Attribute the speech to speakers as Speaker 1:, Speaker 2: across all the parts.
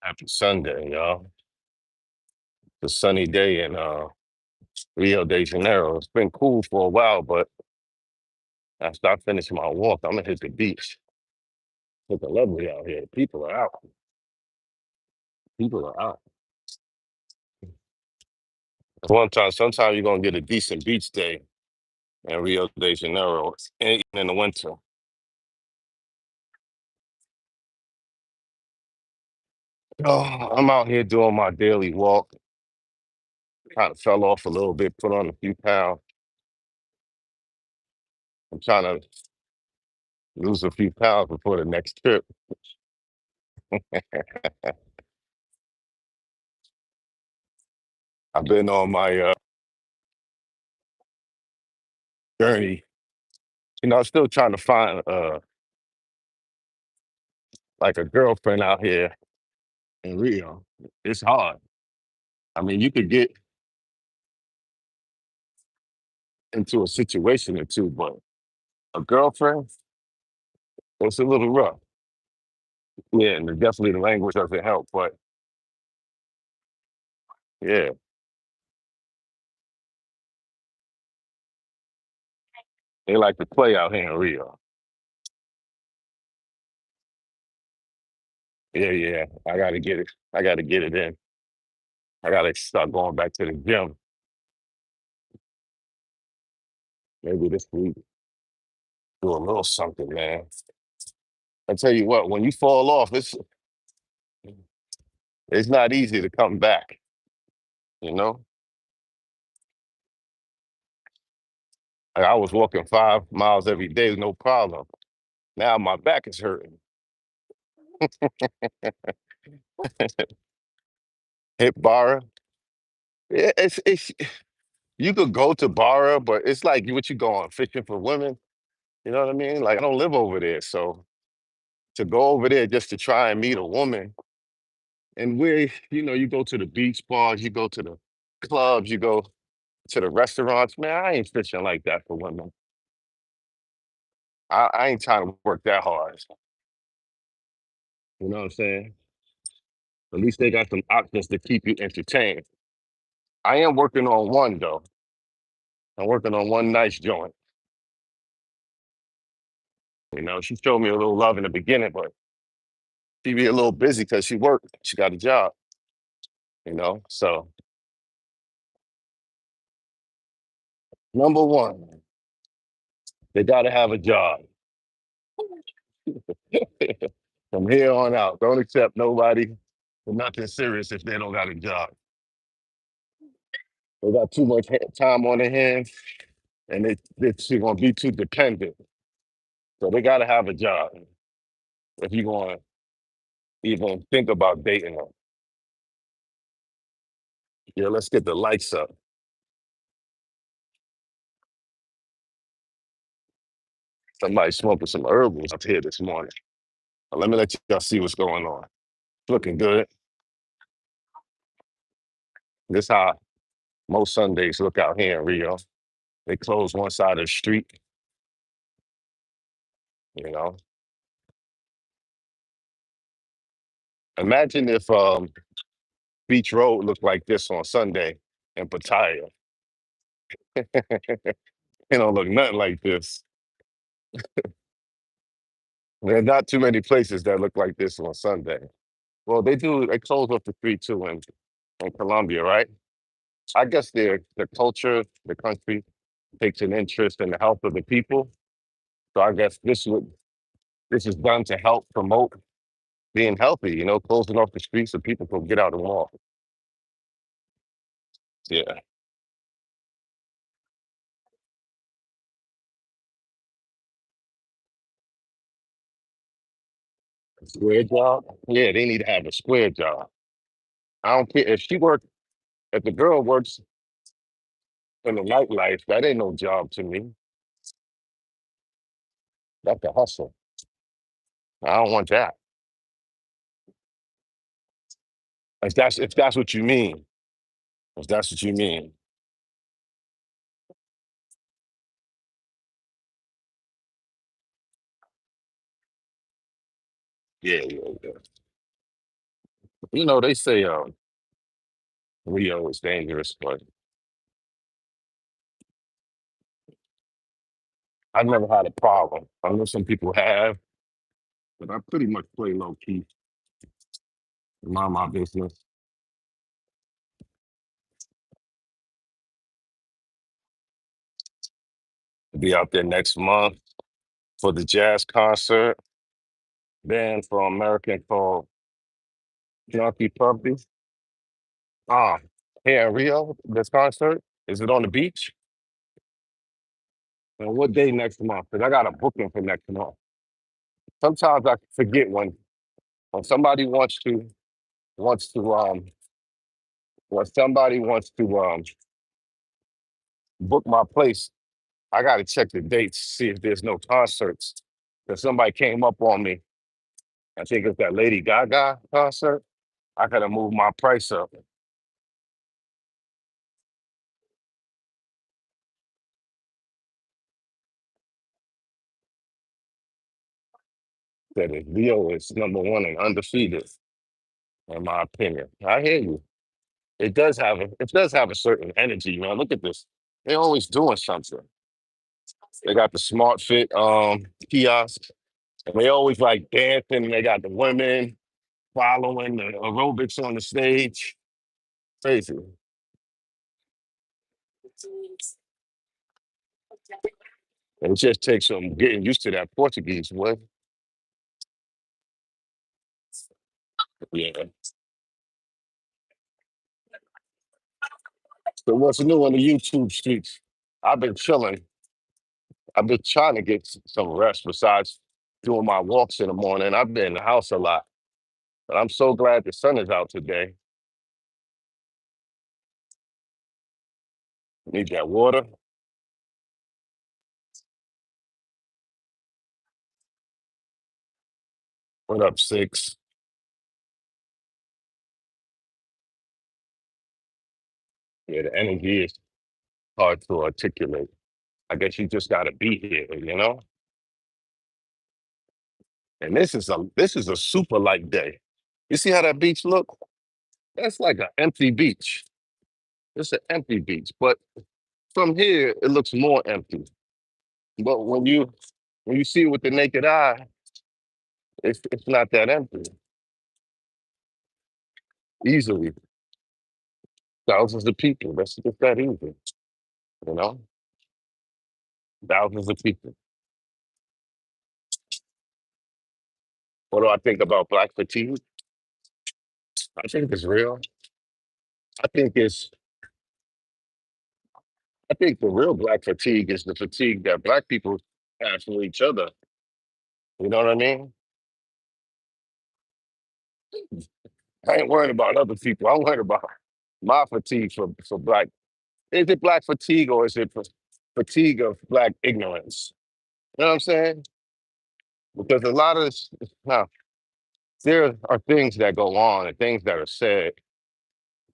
Speaker 1: Happy Sunday, y'all. It's a sunny day in Rio de Janeiro. It's been cool for a while, but after I finish my walk, I'm gonna hit the beach. It's lovely out here. People are out. People are out. One time, sometimes you're gonna get a decent beach day in Rio de Janeiro, and even in the winter. Oh, I'm out here doing my daily walk. Kind of fell off a little bit, put on a few pounds. I'm trying to lose a few pounds before the next trip. I've been on my journey. I'm still trying to find like a girlfriend out here in Rio. It's hard. I mean, you could get into a situation or two, but a girlfriend, it's a little rough. Yeah, and definitely the language doesn't help. But yeah, they like to play out here in Rio. Yeah, yeah. I gotta get it. I gotta get it in. I gotta start going back to the gym maybe this week. Do a little something, man. I tell you what, when you fall off, it's not easy to come back. You know, like I was walking 5 miles every day, no problem. Now my back is hurting. Hit bar. Yeah, it's you could go to Barra, but it's like what you going fishing for women. You know what I mean? Like I don't live over there, so to go over there just to try and meet a woman, and you go to the beach bars, you go to the clubs, you go to the restaurants. Man, I ain't fishing like that for women. I ain't trying to work that hard. You know what I'm saying? At least they got some options to keep you entertained. I am working on one though. I'm working on one nice joint. She showed me a little love in the beginning, but she be a little busy because she worked. She got a job. So number one, they got to have a job. From here on out, don't accept nobody for nothing serious if they don't got a job. They got too much time on their hands, and they're gonna be too dependent. So they got to have a job if you're gonna even think about dating them. Yeah, let's get the lights up. Somebody smoking some herbals up here this morning. Let me let y'all see what's going on. Looking good. This how most Sundays look out here in Rio. They close one side of the street, you know. Imagine if Beach Road looked like this on Sunday in Pattaya. It don't look nothing like this. There are not too many places that look like this on Sunday. Well, they close up the street too in Colombia, right? I guess the culture, the country takes an interest in the health of the people. So I guess this is done to help promote being healthy, closing off the streets so people can get out and walk. Yeah. Square job? Yeah, they need to have a square job. I don't care if the girl works in the nightlife, that ain't no job to me. That's a hustle. I don't want that. If that's what you mean. If that's what you mean. Yeah, yeah, yeah. You know, they say Rio is dangerous, but I've never had a problem. I know some people have, but I pretty much play low key, mind my business. Be out there next month for the jazz concert. Band from American called Junkie Puppy. Ah, here in Rio, this concert. Is it on the beach? And what day next month? Because I got a booking for next month. Sometimes I forget when somebody wants to when somebody wants to book my place. I got to check the dates, see if there's no concerts. Because somebody came up on me. I think it's that Lady Gaga concert. I gotta move my price up. That is Leo is number one and undefeated, in my opinion. I hear you. It does have a certain energy, man. Look at this. They're always doing something. They got the smart fit kiosk, and they always like dancing, and they got the women following the aerobics on the stage. Crazy. And it just takes some getting used to that Portuguese way. Yeah. So what's new on the YouTube streets? I've been chilling. I've been trying to get some rest besides doing my walks in the morning. I've been in the house a lot, but I'm so glad the sun is out today. Need that water. What up, six? Yeah, the energy is hard to articulate. I guess you just got to be here, you know. And this is a super light day. You see how that beach look? That's like an empty beach. It's an empty beach, but from here it looks more empty. But when you see it with the naked eye, it's not that empty. Easily, thousands of people. That's just that easy, you know. Thousands of people. What do I think about black fatigue? I think it's real. I think it's. I think the real black fatigue is the fatigue that black people have for each other. You know what I mean? I ain't worrying about other people. I'm worried about my fatigue for black. Is it black fatigue or is it fatigue of black ignorance? You know what I'm saying? Because a lot of this, now, there are things that go on and things that are said,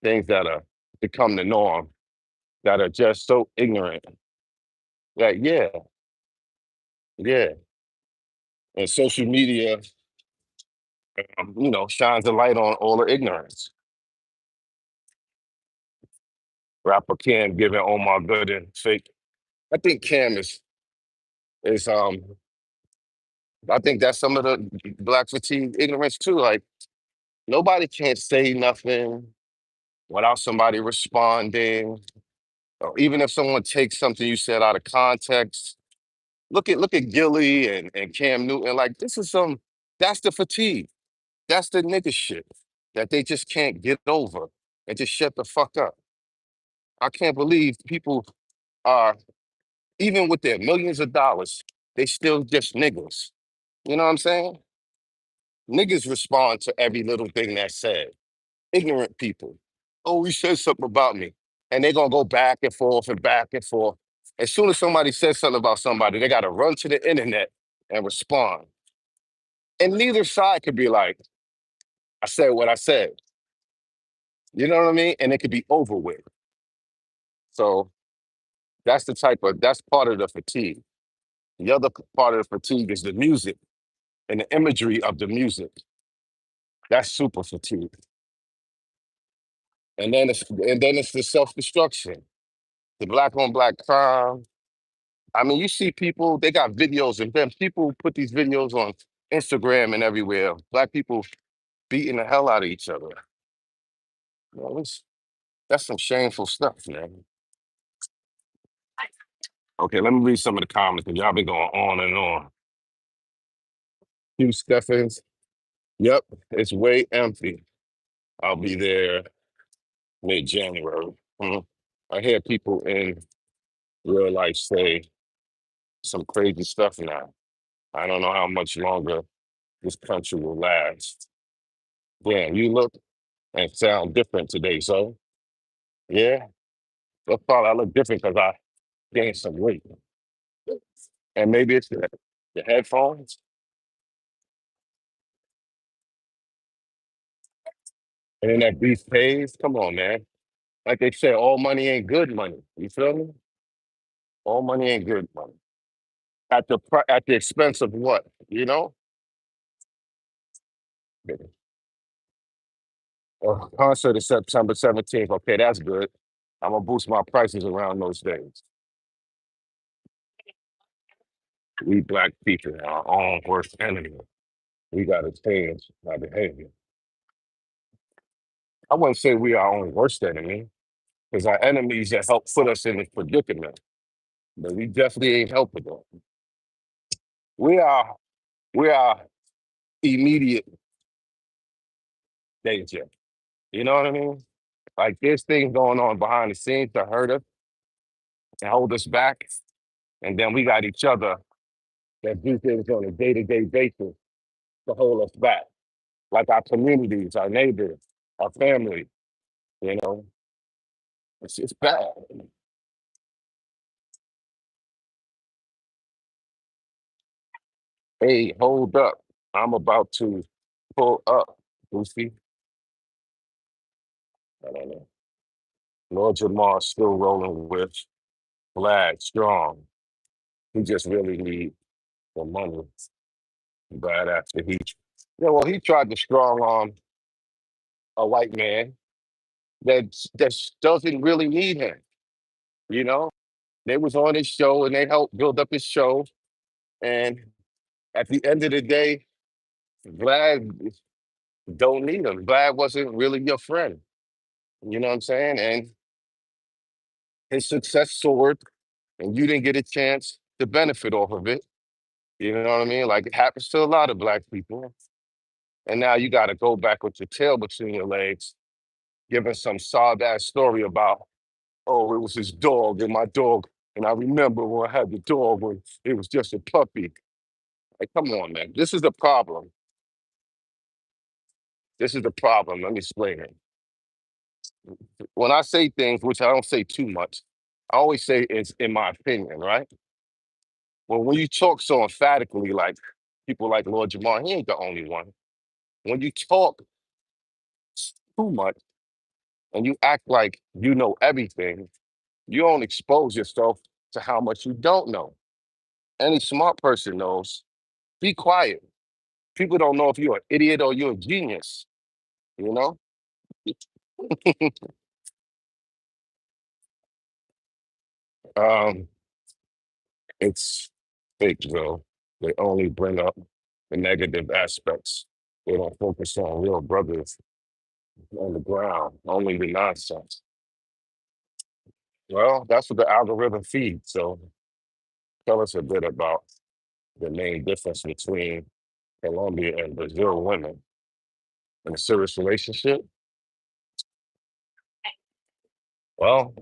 Speaker 1: things that are become the norm that are just so ignorant. Like, yeah, yeah. And social media, shines a light on all the ignorance. Rapper Cam giving Omar Good and fake. I think Cam is I think that's some of the black fatigue ignorance too. Like nobody can't say nothing without somebody responding. Or even if someone takes something you said out of context. Look at Gilly and Cam Newton. Like this is that's the fatigue. That's the nigga shit that they just can't get over and just shut the fuck up. I can't believe people are, even with their millions of dollars, they still just niggas. You know what I'm saying? Niggas respond to every little thing that's said. Ignorant people. Oh, he said something about me. And they're gonna go back and forth and back and forth. As soon as somebody says something about somebody, they gotta run to the internet and respond. And neither side could be like, I said what I said. You know what I mean? And it could be over with. So that's part of the fatigue. The other part of the fatigue is the music and the imagery of the music. That's super fatigue. And then it's the self-destruction, the black on black crime. I mean, you see people, they got videos, and then people put these videos on Instagram and everywhere. Black people beating the hell out of each other. That's some shameful stuff, man. Okay, let me read some of the comments because y'all been going on and on. Hugh Steffens, yep, it's way empty. I'll be there mid-January. Mhm. I hear people in real life say some crazy stuff now. I don't know how much longer this country will last. Yeah, you look and sound different today, so yeah. I thought I look different because I gained some weight. And maybe it's the headphones. And then that beef pays. Come on, man. Like they say, all money ain't good money. You feel me? All money ain't good money. At the expense of what? You know? Concert is September 17th. Okay, that's good. I'm gonna boost my prices around those days. We black people are our own worst enemy. We gotta change our behavior. I wouldn't say we are our own worst enemy, because our enemies that help put us in this predicament. But we definitely ain't helping them. We are we are immediate danger. You know what I mean? Like there's things going on behind the scenes to hurt us and hold us back. And then we got each other that do things on a day-to-day basis to hold us back. Like our communities, our neighbors, our family, you know. It's bad. Hey, hold up. I'm about to pull up, Lucy. I don't know. Lord Jamar still rolling with Flag strong. He just really need the money. But after well, he tried to strong arm a white man that doesn't really need him. You know, they was on his show and they helped build up his show. And at the end of the day, Vlad don't need him. Vlad wasn't really your friend. You know what I'm saying? And his success soared, and you didn't get a chance to benefit off of it. You know what I mean? Like it happens to a lot of black people. And now you got to go back with your tail between your legs, giving some sob ass story about, oh, it was his dog and my dog. And I remember when I had the dog when it was just a puppy. Like, come on, man. This is the problem. This is the problem. Let me explain it. When I say things, which I don't say too much, I always say it's in my opinion, right? Well, when you talk so emphatically, like people like Lord Jamar, he ain't the only one. When you talk too much and you act like you know everything, you don't expose yourself to how much you don't know. Any smart person knows, be quiet. People don't know if you're an idiot or you're a genius, you know? um, it's fake, Joe. They only bring up the negative aspects. They don't focus on real brothers on the ground, only the nonsense. Well, that's what the algorithm feeds. So tell us a bit about the main difference between Colombia and Brazil women in a serious relationship. Well,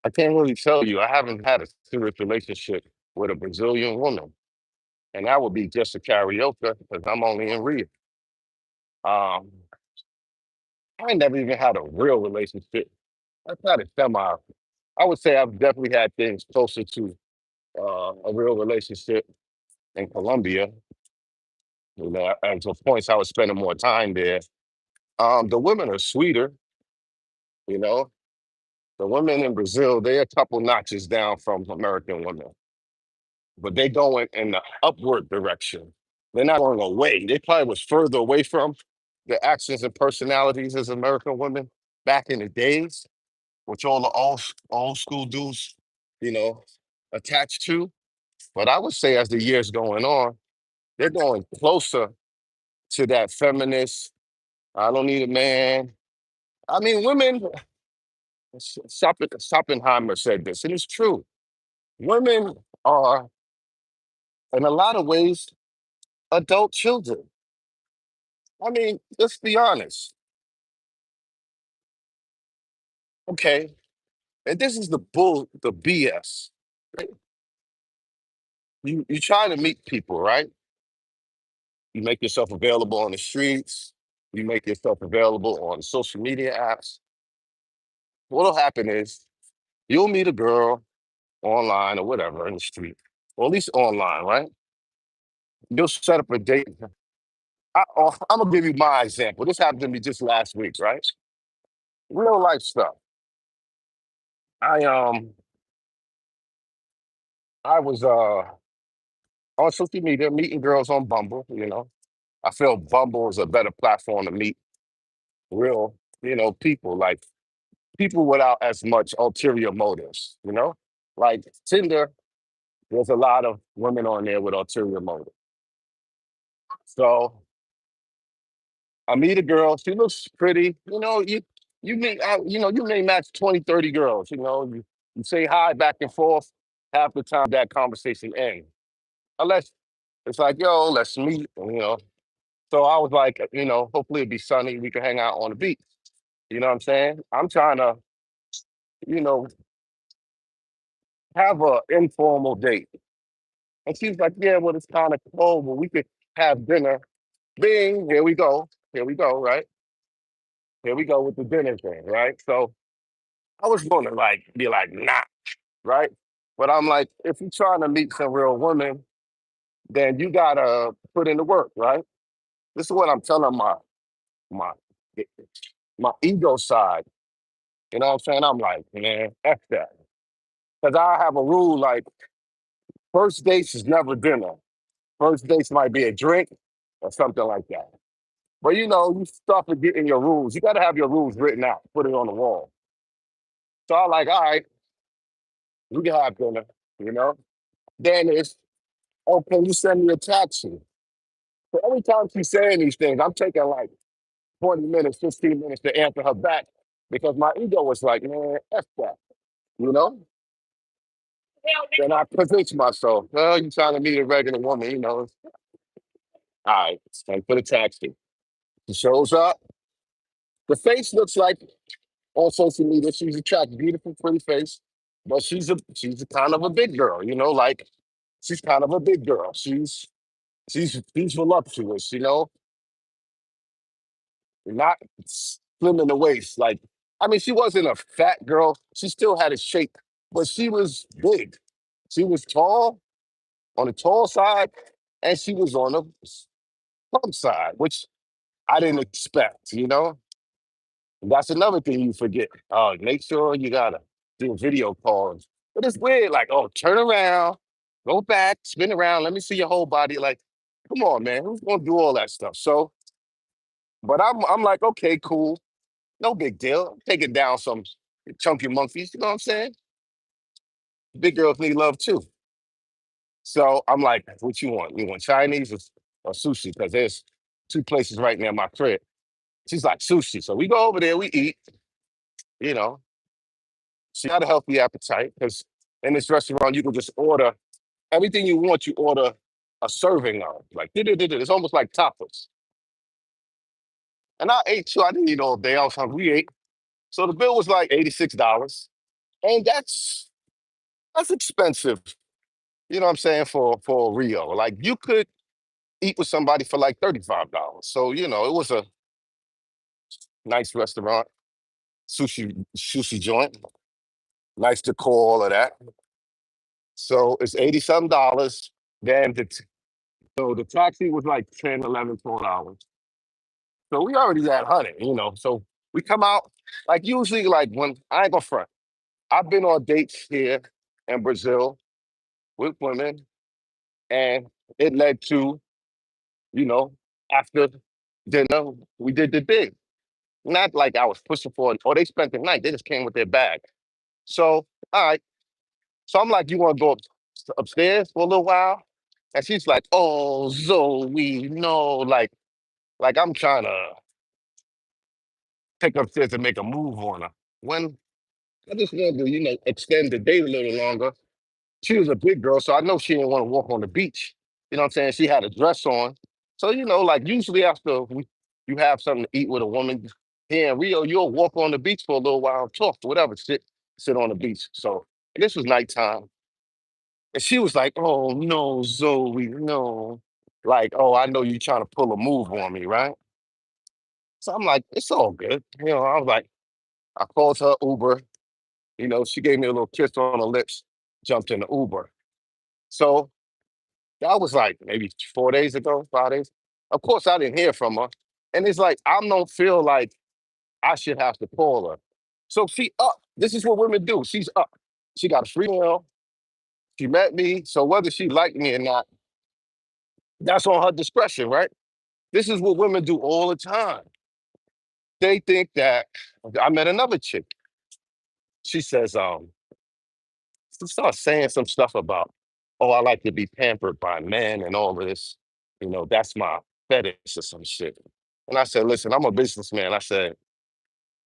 Speaker 1: I can't really tell you. I haven't had a serious relationship with a Brazilian woman, and that would be just a karaoke because I'm only in Rio. Um, I ain't never even had a real relationship. I've had a semi. I would say I've definitely had things closer to a real relationship in Colombia. You know, and to points I was spending more time there. The women are sweeter. You know, the women in Brazil, they're a couple notches down from American women, but they going in the upward direction. They're not going away. They probably was further away from the accents and personalities as American women back in the days, which all the old school dudes, you know, attached to. But I would say as the years going on, they're going closer to that feminist. I don't need a man. I mean, women. Schopenhauer said this, and it's true. Women are, in a lot of ways, adult children. I mean, let's be honest. Okay, and this is the BS. Right? You try to meet people, right? You make yourself available on the streets. You make yourself available on social media apps. What'll happen is you'll meet a girl online or whatever in the street, or at least online, right? You'll set up a date. I'm gonna give you my example. This happened to me just last week, right? Real life stuff. I um I was on social media meeting girls on Bumble. I feel Bumble is a better platform to meet real, people, like people without as much ulterior motives. Like Tinder, there's a lot of women on there with ulterior motives. So I meet a girl. She looks pretty. You may match 20, 30 girls. You say hi back and forth. Half the time that conversation ends. Unless it's like, yo, let's meet. So I was like, hopefully it'd be sunny. We can hang out on the beach. You know what I'm saying? I'm trying to, you know, have a informal date. And she's like, yeah, well, it's kind of cold, but we could have dinner. Bing, here we go. Here we go, right? Here we go with the dinner thing, right? So I was going to be like, nah, right? But I'm like, if you're trying to meet some real women, then you gotta put in the work, right? This is what I'm telling my my ego side. You know what I'm saying? I'm like, man, F that. Because I have a rule like first dates is never dinner. First dates might be a drink or something like that. But you start forgetting your rules. You gotta have your rules written out, put it on the wall. So I'm like, all right, we can have dinner, you know? Then it's, oh, can you send me a taxi? So every time she's saying these things, I'm taking like 20 minutes, 15 minutes to answer her back because my ego was like, man, F that, you know? Then I convince myself, well, you trying to meet a regular woman. All right, it's time for the taxi. She shows up. The face looks like on social media, she's attractive, beautiful, pretty face, but she's a kind of a big girl, like she's kind of a big girl. She's voluptuous, not slim in the waist. Like, I mean, she wasn't a fat girl. She still had a shape, but she was big. She was tall on the tall side, and she was on the plump side, which I didn't expect. That's another thing you forget. Make sure you gotta do video calls. But it's weird, like, oh, turn around, go back, spin around, let me see your whole body. Like, come on, man, who's gonna do all that stuff? So, but I'm like, okay, cool, no big deal. I'm taking down some chunky monkeys, you know what I'm saying? Big girls need love too. So I'm like, what you want? You want Chinese or sushi? Because there's two places right near my crib. She's like, sushi. So we go over there, we eat, you know. She got a healthy appetite because in this restaurant you can just order everything you want. You order a serving of like it's almost like tapas. And I ate too. I didn't eat all day. I was hungry. We ate. So the bill was like $86, and that's expensive. You know what I'm saying for Rio. Like you could eat with somebody for like $35. So it was a nice restaurant, sushi joint, nice decor, all of that. So it's 80 some dollars. Then so the taxi was like 10, 11, $12. So we already at 100. So we come out, like usually, like when I ain't gonna front. I've been on dates here in Brazil with women, and it led to, you know, after dinner, we did the thing. Not like I was pushing for it, or they spent the night. They just came with their bag. So, all right. So I'm like, you want to go upstairs for a little while? And she's like, oh, Zoe, no, like I'm trying to take upstairs and make a move on her. When I just wanted to, extend the date a little longer. She was a big girl, so I know she didn't want to walk on the beach. You know what I'm saying? She had a dress on. So, like usually after you have something to eat with a woman here in Rio, you'll walk on the beach for a little while, talk, whatever, sit on the beach. So this was nighttime. And she was like, oh no, Zoe, no. Like, oh, I know you trying to pull a move on me, right? So I'm like, it's all good. I was like, I called her Uber. She gave me a little kiss on the lips, jumped in the Uber. So that was like maybe 4 days ago, 5 days. Of course, I didn't hear from her. And it's like, I don't feel like I should have to call her. So she up. This is what women do. She's up. She got a free meal. She met me. So whether she liked me or not, that's on her discretion, right? This is what women do all the time. They think that I met another chick. She says, she starts saying some stuff about, oh, I like to be pampered by men and all of this. That's my fetish or some shit. And I said, listen, I'm a businessman. I said,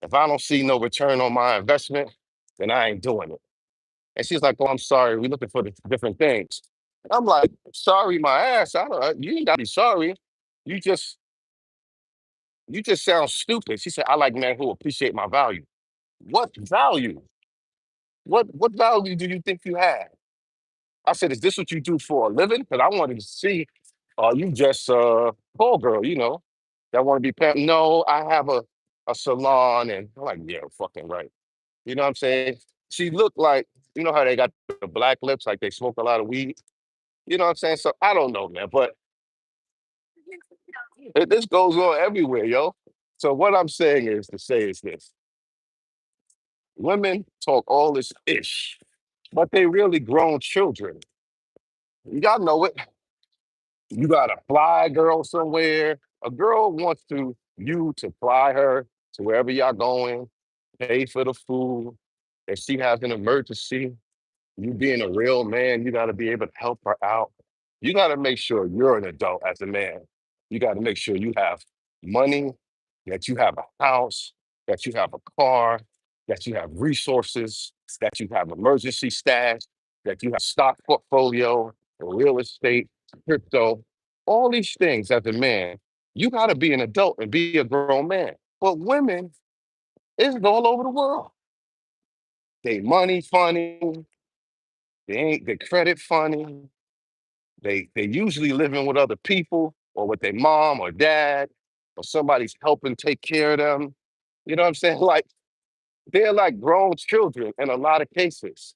Speaker 1: if I don't see no return on my investment, then I ain't doing it. And she's like, oh, I'm sorry. We're looking for the different things. I'm like, sorry, my ass. I don't, you ain't got to be sorry. You just, you just sound stupid. She said, I like men who appreciate my value. What value? What value do you think you have? I said, is this what you do for a living? Because I wanted to see, are you just a call girl, that want to be pampered? No, I have a salon. And I'm like, yeah, fucking right. You know what I'm saying? She looked like, you know how they got the black lips, like they smoke a lot of weed? You know what I'm saying? So I don't know, man, but this goes on everywhere, yo. So what I'm saying is to say is this. Women talk all this ish, but they really grown children. Y'all know it. You got to fly a girl somewhere. A girl wants you to fly her to wherever y'all going, pay for the food. If she has an emergency, you being a real man, you got to be able to help her out. You got to make sure you're an adult as a man. You got to make sure you have money, that you have a house, that you have a car, that you have resources, that you have emergency stash, that you have stock portfolio, real estate, crypto, all these things as a man. You got to be an adult and be a grown man. But women, it's all over the world. They money funny, they ain't the credit funny. They usually living with other people or with their mom or dad or somebody's helping take care of them. You know what I'm saying? Like they're like grown children in a lot of cases.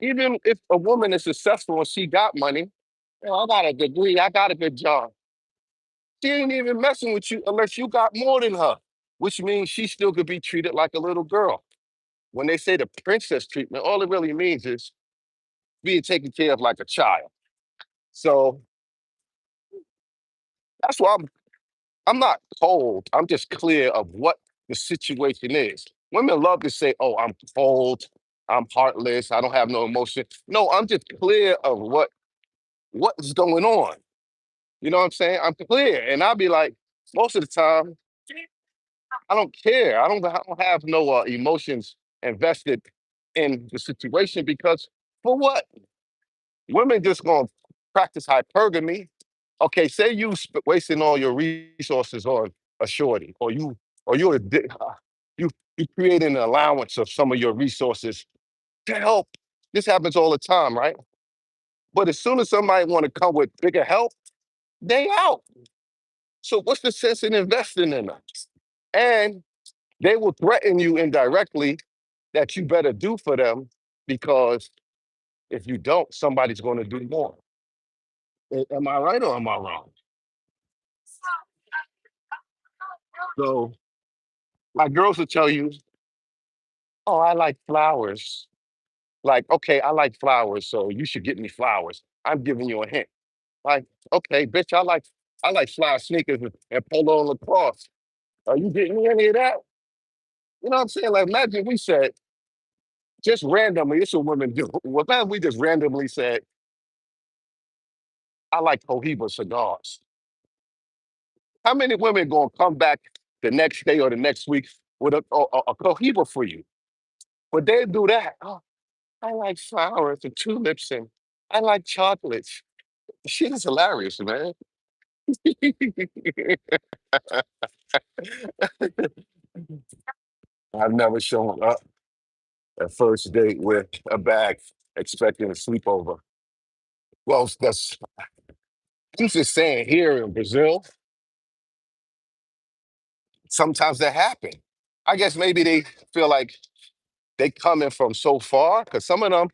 Speaker 1: Even if a woman is successful and she got money, I got a degree, I got a good job. She ain't even messing with you unless you got more than her, which means she still could be treated like a little girl. When they say the princess treatment, all it really means is being taken care of like a child. So that's why I'm not cold. I'm just clear of what the situation is. Women love to say, "Oh, I'm cold. I'm heartless. I don't have no emotion." No, I'm just clear of what's going on. You know what I'm saying? I'm clear, and I'll be like, most of the time, I don't care. I don't have no emotions invested in the situation because for what? Women just gonna practice hypergamy. Okay, say you wasting all your resources on a shorty, or you you create an allowance of some of your resources to help. This happens all the time, right? But as soon as somebody want to come with bigger help, they out. So what's the sense in investing in them? And they will threaten you indirectly that you better do for them because if you don't, somebody's going to do more. Am I right or am I wrong? So my girls will tell you, "Oh, I like flowers." Like, okay, I like flowers, so you should get me flowers. I'm giving you a hint. Like, okay, bitch, I like fly sneakers and polo lacrosse. Are you getting me any of that? You know what I'm saying? Like, imagine we said, just randomly, it's what women do. Well, imagine we just randomly said, I like Cohiba cigars. How many women gonna come back the next day or the next week with a Cohiba for you? But they do that. Oh, I like flowers and tulips and I like chocolates. Shit is hilarious, man. I've never shown up at first date with a bag expecting a sleepover. Well, that's I'm just saying here in Brazil, sometimes that happen. I guess maybe they feel like they coming from so far because some of them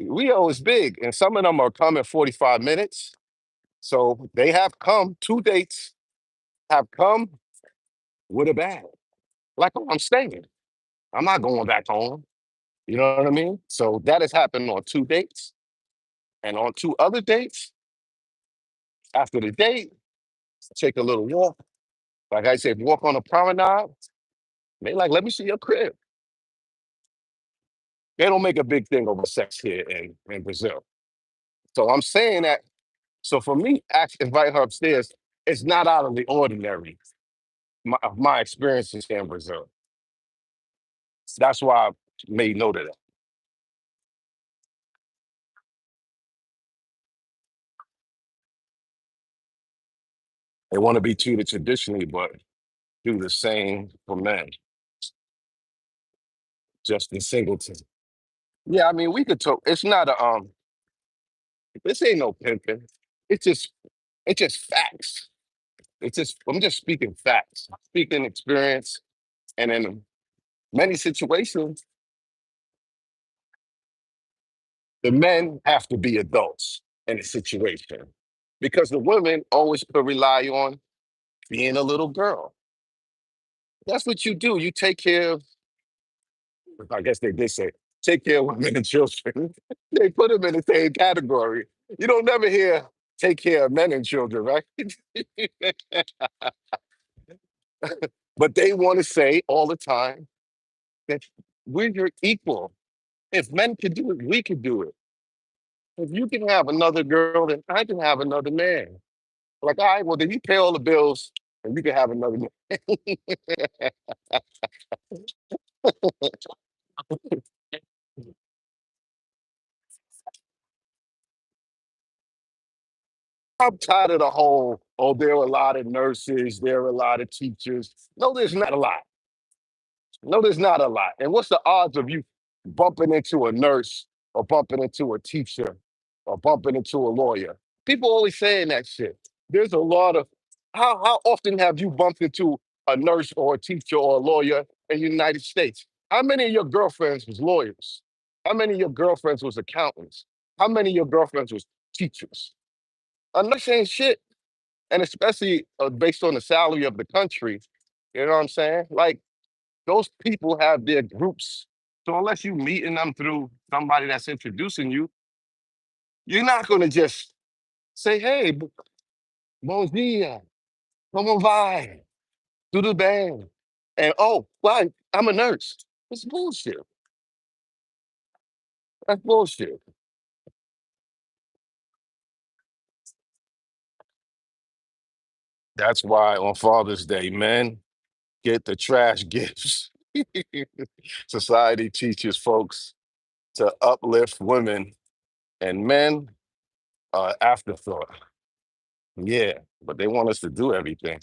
Speaker 1: Rio is big and some of them are coming 45 minutes. So they have come, two dates have come with a bag. Like, oh, I'm staying. I'm not going back home. You know what I mean? So that has happened on two dates. And on two other dates, after the date, take a little walk. Like I said, walk on a promenade. They like, let me see your crib. They don't make a big thing over sex here in Brazil. So I'm saying that. So for me, actually invite her upstairs, it's not out of the ordinary of my experiences here in Brazil. That's why I made note of that. They want to be treated traditionally, but do the same for men. Justin Singleton. Yeah, I mean, we could talk. It's not a this ain't no pimping. It's just it's just facts. It's just I'm just speaking facts, speaking experience, and in many situations, the men have to be adults in a situation because the women always could rely on being a little girl. That's what you do. You take care of. I guess they did say take care of women and children. They put them in the same category. You don't never hear take care of men and children, right? But they want to say all the time that we're your equal. If men could do it, we could do it. If you can have another girl, then I can have another man. Like, all right, well, then you pay all the bills and you can have another man. I'm tired of the whole, oh, there are a lot of nurses, there are a lot of teachers. No, there's not a lot. No, there's not a lot. And what's the odds of you bumping into a nurse or bumping into a teacher or bumping into a lawyer? People always saying that shit. There's a lot of how often have you bumped into a nurse or a teacher or a lawyer in the United States? How many of your girlfriends was lawyers? How many of your girlfriends was accountants? How many of your girlfriends was teachers? A nurse ain't shit. And especially based on the salary of the country, you know what I'm saying? Like those people have their groups. So unless you meeting them through somebody that's introducing you, you're not gonna just say, "Hey, bom dia, como vai, tudo bem," and oh, why? I'm a nurse. It's bullshit. That's bullshit. That's why on Father's Day, men get the trash gifts. Society teaches folks to uplift women, and men are afterthought. Yeah, but they want us to do everything.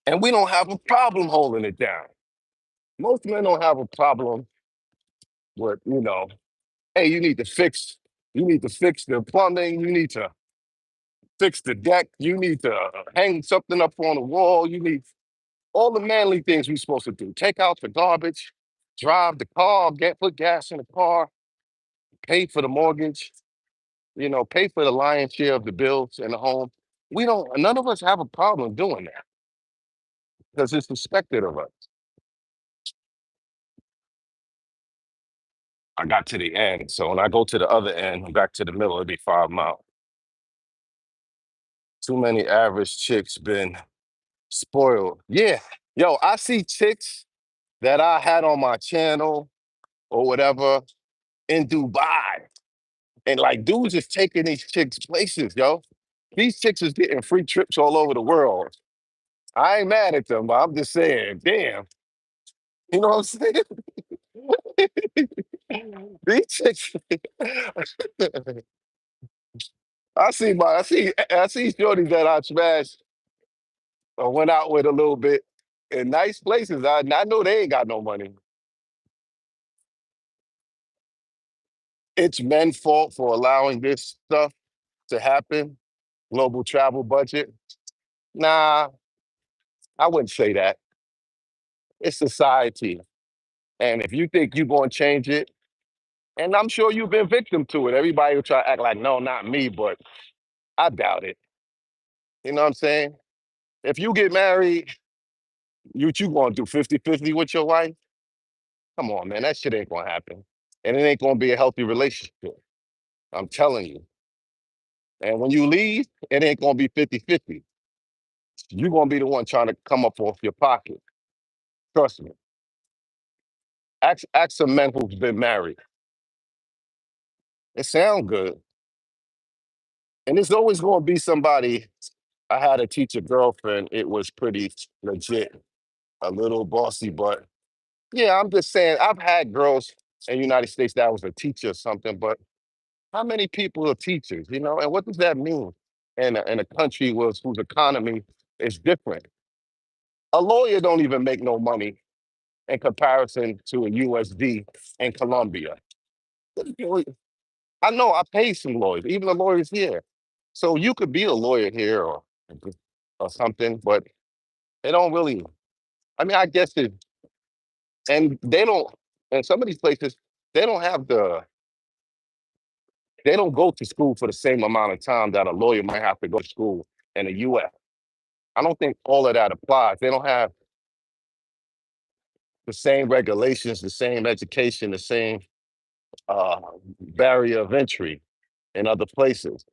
Speaker 1: And we don't have a problem holding it down. Most men don't have a problem with, hey, you need to fix the plumbing, you need to fix the deck, you need to hang something up on the wall, you need all the manly things we're supposed to do. Take out the garbage, drive the car, put gas in the car, pay for the mortgage, pay for the lion's share of the bills in the home. We don't, none of us have a problem doing that because it's expected of us. I got to the end. So when I go to the other end, back to the middle, it'd be 5 miles. Too many average chicks been Spoiled. Yeah. Yo, I see chicks that I had on my channel or whatever in Dubai. And like dudes is taking these chicks places, yo. These chicks is getting free trips all over the world. I ain't mad at them, but I'm just saying, damn. You know what I'm saying? These chicks. I see shorties that I smashed or went out with a little bit in nice places. I know they ain't got no money. It's men's fault for allowing this stuff to happen. Global travel budget. Nah, I wouldn't say that. It's society. And if you think you're going to change it, and I'm sure you've been victim to it, everybody will try to act like, no, not me, but I doubt it. You know what I'm saying? If you get married, you going to do 50-50 with your wife? Come on, man. That shit ain't going to happen. And it ain't going to be a healthy relationship. I'm telling you. And when you leave, it ain't going to be 50-50. You're going to be the one trying to come up off your pocket. Trust me. Ask some men who've been married. It sounds good. And it's always going to be somebody. I had a teacher girlfriend. It was pretty legit, a little bossy, but yeah, I'm just saying, I've had girls in the United States that was a teacher or something, but how many people are teachers, you know? And what does that mean in a country whose economy is different? A lawyer don't even make no money in comparison to a USD in Colombia. I know I pay some lawyers, even the lawyers here. So you could be a lawyer here or something, but they don't really. I mean, I guess it, and they don't. And some of these places, they don't have they don't go to school for the same amount of time that a lawyer might have to go to school in the U.S. I don't think all of that applies. They don't have the same regulations, the same education, the same uh, barrier of entry in other places.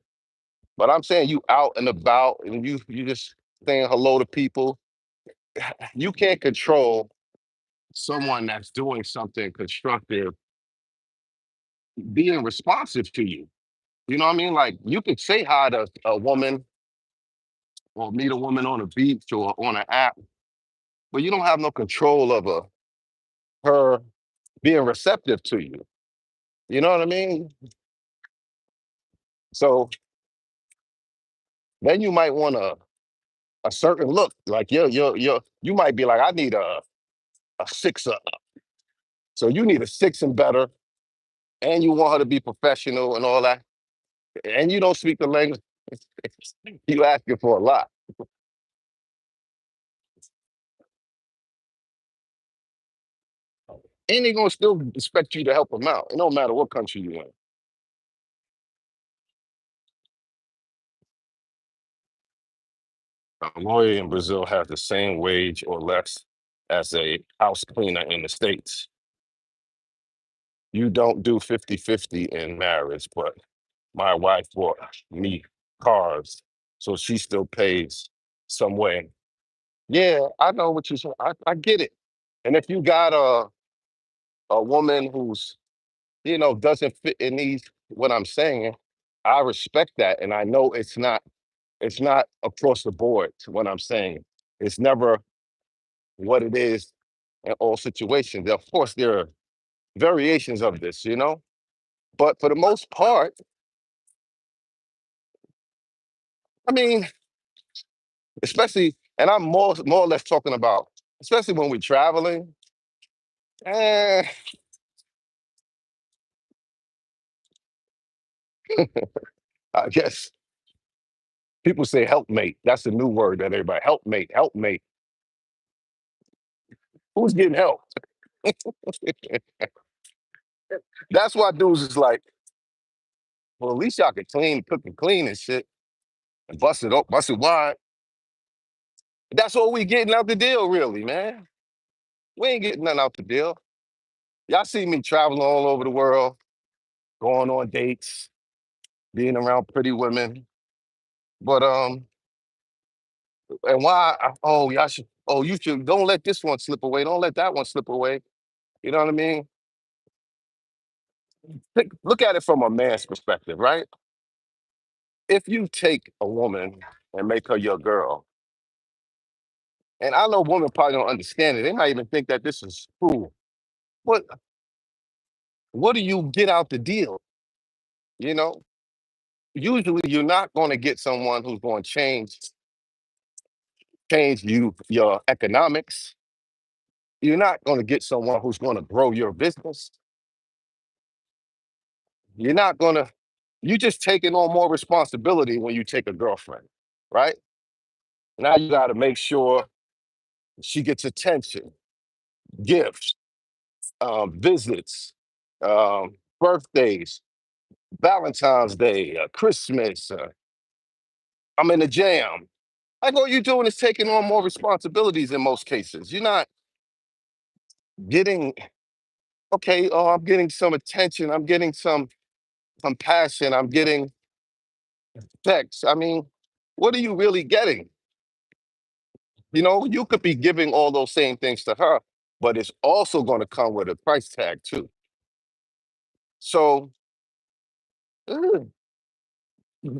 Speaker 1: But I'm saying you out and about and you just saying hello to people. You can't control someone that's doing something constructive being responsive to you. You know what I mean? Like you could say hi to a woman or meet a woman on a beach or on an app, but you don't have no control of her being receptive to you. You know what I mean? So then you might want a certain look. Like you might be like, I need a six up. So you need a six and better, and you want her to be professional and all that. And you don't speak the language. You asking for a lot. And they're gonna still expect you to help them out. It don't matter what country you in. A lawyer in Brazil has the same wage or less as a house cleaner in the States. You don't do 50-50 in marriage, but my wife bought me cars, so she still pays some way. Yeah, I know what you're saying. I get it. And if you got a woman who's, doesn't fit in these what I'm saying, I respect that. And I know it's not across the board to what I'm saying. It's never what it is in all situations. Of course, there are variations of this, but for the most part, I mean, especially, and I'm more or less talking about, especially when we're traveling. Eh, I guess people say helpmate. That's the new word that everybody helpmate, helpmate. Who's getting help? That's why dudes is like, well, at least y'all can clean, cook and clean and shit, and bust it up, bust it wide. That's what we getting out the deal, really, man. We ain't getting nothing out the deal. Y'all see me traveling all over the world, going on dates, being around pretty women. But And why? Oh, y'all should. Oh, you should. Don't let this one slip away. Don't let that one slip away. You know what I mean? Look at it from a man's perspective, right? If you take a woman and make her your girl, and I know women probably don't understand it. They might even think that this is cool. What What do you get out the deal? You know, usually you're not going to get someone who's going to change your economics. You're not going to get someone who's going to grow your business. You're not going to. You just taking on more responsibility when you take a girlfriend, right? Now you got to make sure she gets attention, gifts, visits, birthdays, Valentine's Day, Christmas. I'm in the jam. Like all you're doing is taking on more responsibilities in most cases. You're not getting, okay, oh, I'm getting some attention. I'm getting some compassion. I'm getting sex. I mean, what are you really getting? You know, you could be giving all those same things to her, but it's also going to come with a price tag too. So eh,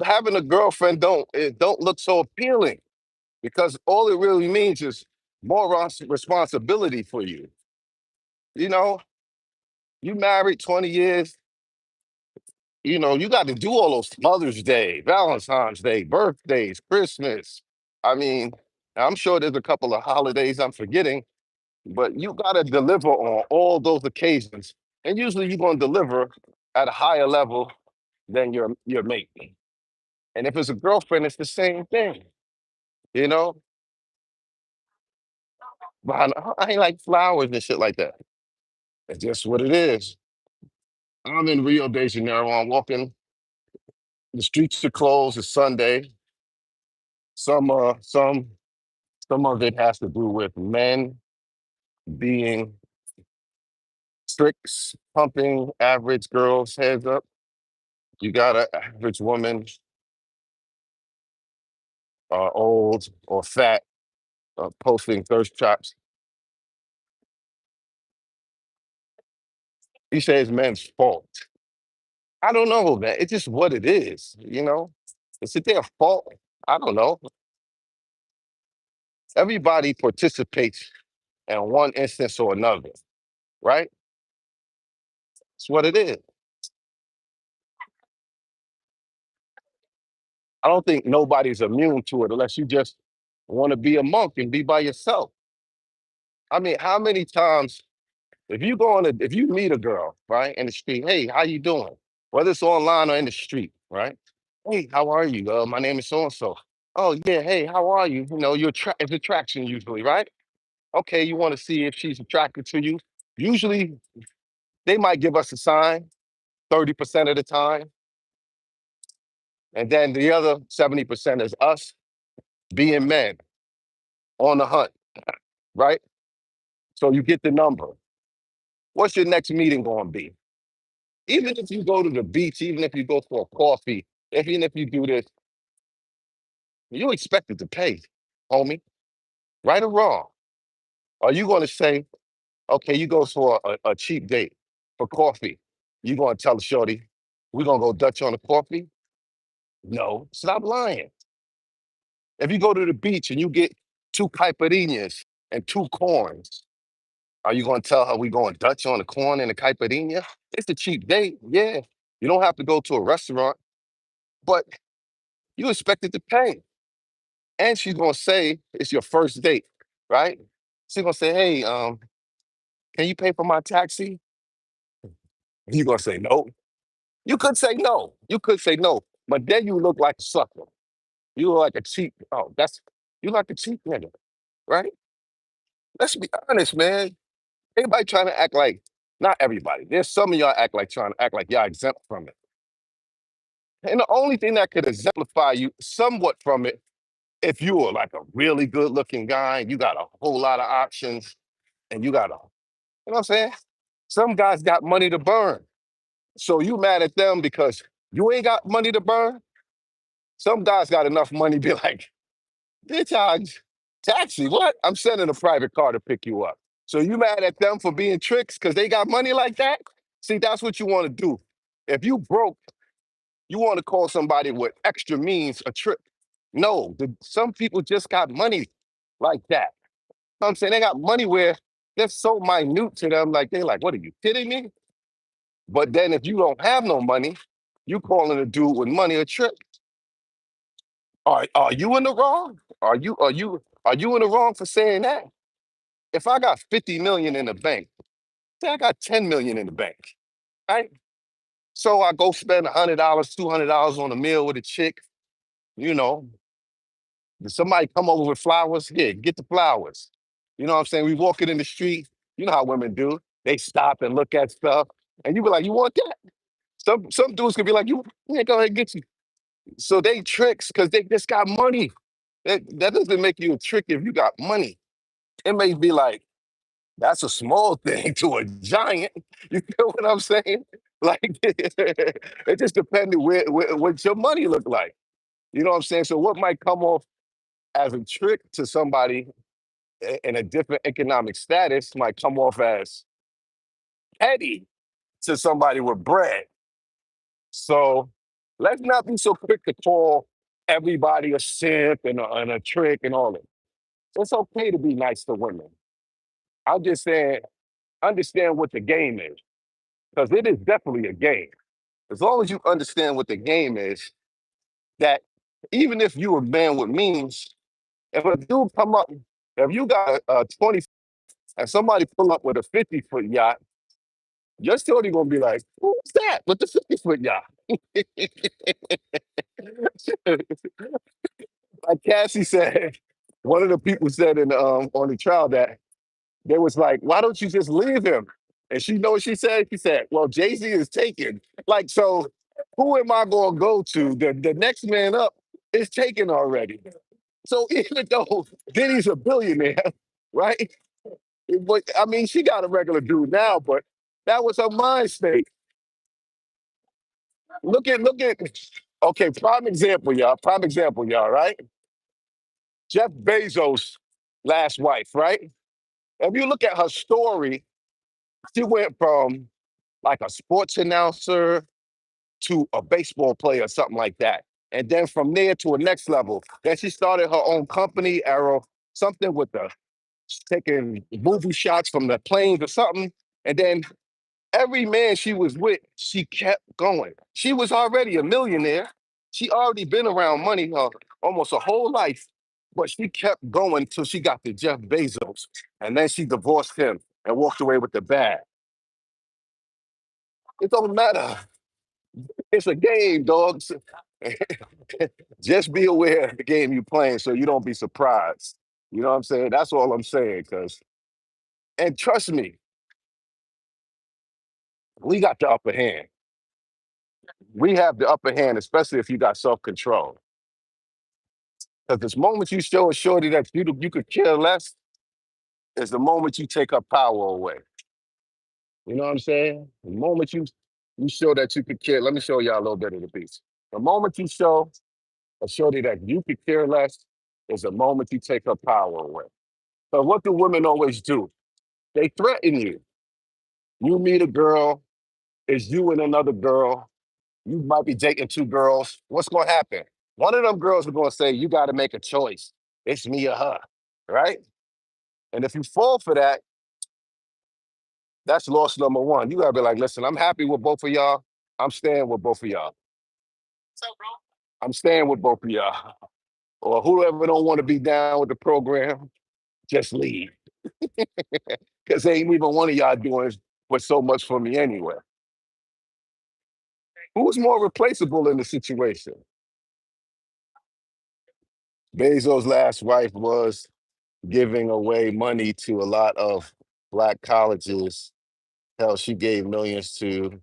Speaker 1: having a girlfriend it don't look so appealing because all it really means is more responsibility for you. You know, you married 20 years, you know, you got to do all those Mother's Day, Valentine's Day, birthdays, Christmas. I mean, I'm sure there's a couple of holidays I'm forgetting, but you got to deliver on all those occasions. And usually you're going to deliver at a higher level than your mate. And if it's a girlfriend, it's the same thing, you know? But I ain't like flowers and shit like that. It's just what it is. I'm in Rio de Janeiro. I'm walking. The streets are closed. It's Sunday. Some uh some some of it has to do with men being tricks, pumping average girls' heads up. You got an average woman, old or fat, posting thirst traps. He says men's fault. I don't know, man. It's just what it is, you know? Is it their fault? I don't know. Everybody participates in one instance or another, right? It's what it is. I don't think nobody's immune to it unless you just want to be a monk and be by yourself. I mean, how many times if you meet a girl, right, in the street, hey, how you doing? Whether it's online or in the street, right? Hey, how are you? My name is so and so. Oh yeah, hey, how are you? You know, it's attraction usually, right? Okay, you want to see if she's attracted to you. Usually they might give us a sign 30% of the time. And then the other 70% is us being men on the hunt, right? So you get the number. What's your next meeting going to be? Even if you go to the beach, even if you go for a coffee, even if you do this, you expected to pay, homie, right or wrong. Are you going to say, okay, you go for a cheap date for coffee? You going to tell the shorty, we're going to go Dutch on the coffee? No, stop lying. If you go to the beach and you get two caipirinhas and two corns, are you going to tell her we going Dutch on the corn and the caipirinha? It's a cheap date, yeah. You don't have to go to a restaurant, but you expected to pay. And she's gonna say it's your first date, right? She's gonna say, "Hey, can you pay for my taxi?" And you're gonna say no. You could say no. You could say no, but then you look like a sucker. You look like a cheap. Oh, that's you like a cheap nigga, right? Let's be honest, man. Everybody trying to act like not everybody. There's some of y'all act like trying to act like y'all exempt from it. And the only thing that could exemplify you somewhat from it, if you were like a really good looking guy, and you got a whole lot of options, and you got a you know what I'm saying? Some guys got money to burn. So you mad at them because you ain't got money to burn? Some guys got enough money to be like, Bitch, taxi, what? I'm sending a private car to pick you up. So you mad at them for being tricks because they got money like that? See, that's what you want to do. If you broke, you want to call somebody with extra means a trick. No, some people just got money like that. Know what I'm saying they got money where they're so minute to them, like they're like, what are you kidding me? But then if you don't have no money, you calling a dude with money a trick. Are you in the wrong? Are you in the wrong for saying that? If I got 50 million in the bank, say I got 10 million in the bank, right? So I go spend $100, $200 on a meal with a chick, you know, did somebody come over with flowers? Yeah, get the flowers. You know what I'm saying? We walking in the street, you know how women do. They stop and look at stuff. And you be like, you want that? Some dudes could be like, yeah, go ahead and get you. So they tricks because they just got money. That doesn't make you a trick if you got money. It may be like, that's a small thing to a giant. You feel what I'm saying? Like it just depended what your money look like. You know what I'm saying? So what might come off as a trick to somebody in a different economic status might come off as petty to somebody with bread. So let's not be so quick to call everybody a simp and a trick and all that. It's okay to be nice to women. I'm just saying, understand what the game is, because it is definitely a game. As long as you understand what the game is, that even if you a man with means, if a dude come up, if you got a 20 and somebody pull up with a 50-foot yacht, you're still gonna be like, who's that with the 50-foot yacht? Like Cassie said, one of the people said in on the trial that they was like, why don't you just leave him? And she know what she said? She said, well, Jay-Z is taken. Like, so who am I gonna go to? The next man up is taken already. So even though Diddy's a billionaire, right? But I mean, she got a regular dude now, but that was her mind state. Look at okay, prime example, y'all. Prime example, y'all, right? Jeff Bezos' last wife, right? If you look at her story, she went from like a sports announcer to a baseball player, something like that. And then from there to a next level. Then she started her own company, Arrow, something with the taking movie shots from the planes or something. And then every man she was with, she kept going. She was already a millionaire. She already been around money almost her whole life, but she kept going till she got to Jeff Bezos. And then she divorced him and walked away with the bag. It don't matter. It's a game, dogs. Just be aware of the game you're playing so you don't be surprised. You know what I'm saying? That's all I'm saying. And trust me, we got the upper hand. We have the upper hand, especially if you got self control. Because this moment you show a shorty that you could care less is the moment you take her power away. You know what I'm saying? The moment you show that you could care, let me show y'all a little bit of the piece. The moment you show a shorty that you could care less is the moment you take her power away. So what do women always do? They threaten you. You meet a girl, it's you and another girl. You might be dating two girls. What's going to happen? One of them girls are going to say, you got to make a choice. It's me or her, right? And if you fall for that, that's loss number one. You got to be like, listen, I'm happy with both of y'all. I'm staying with both of y'all. I'm staying with both of y'all. Or whoever don't want to be down with the program, just leave. Because ain't even one of y'all doing but so much for me anyway. Who's more replaceable in the situation? Bezos' last wife was giving away money to a lot of black colleges. Hell, she gave millions to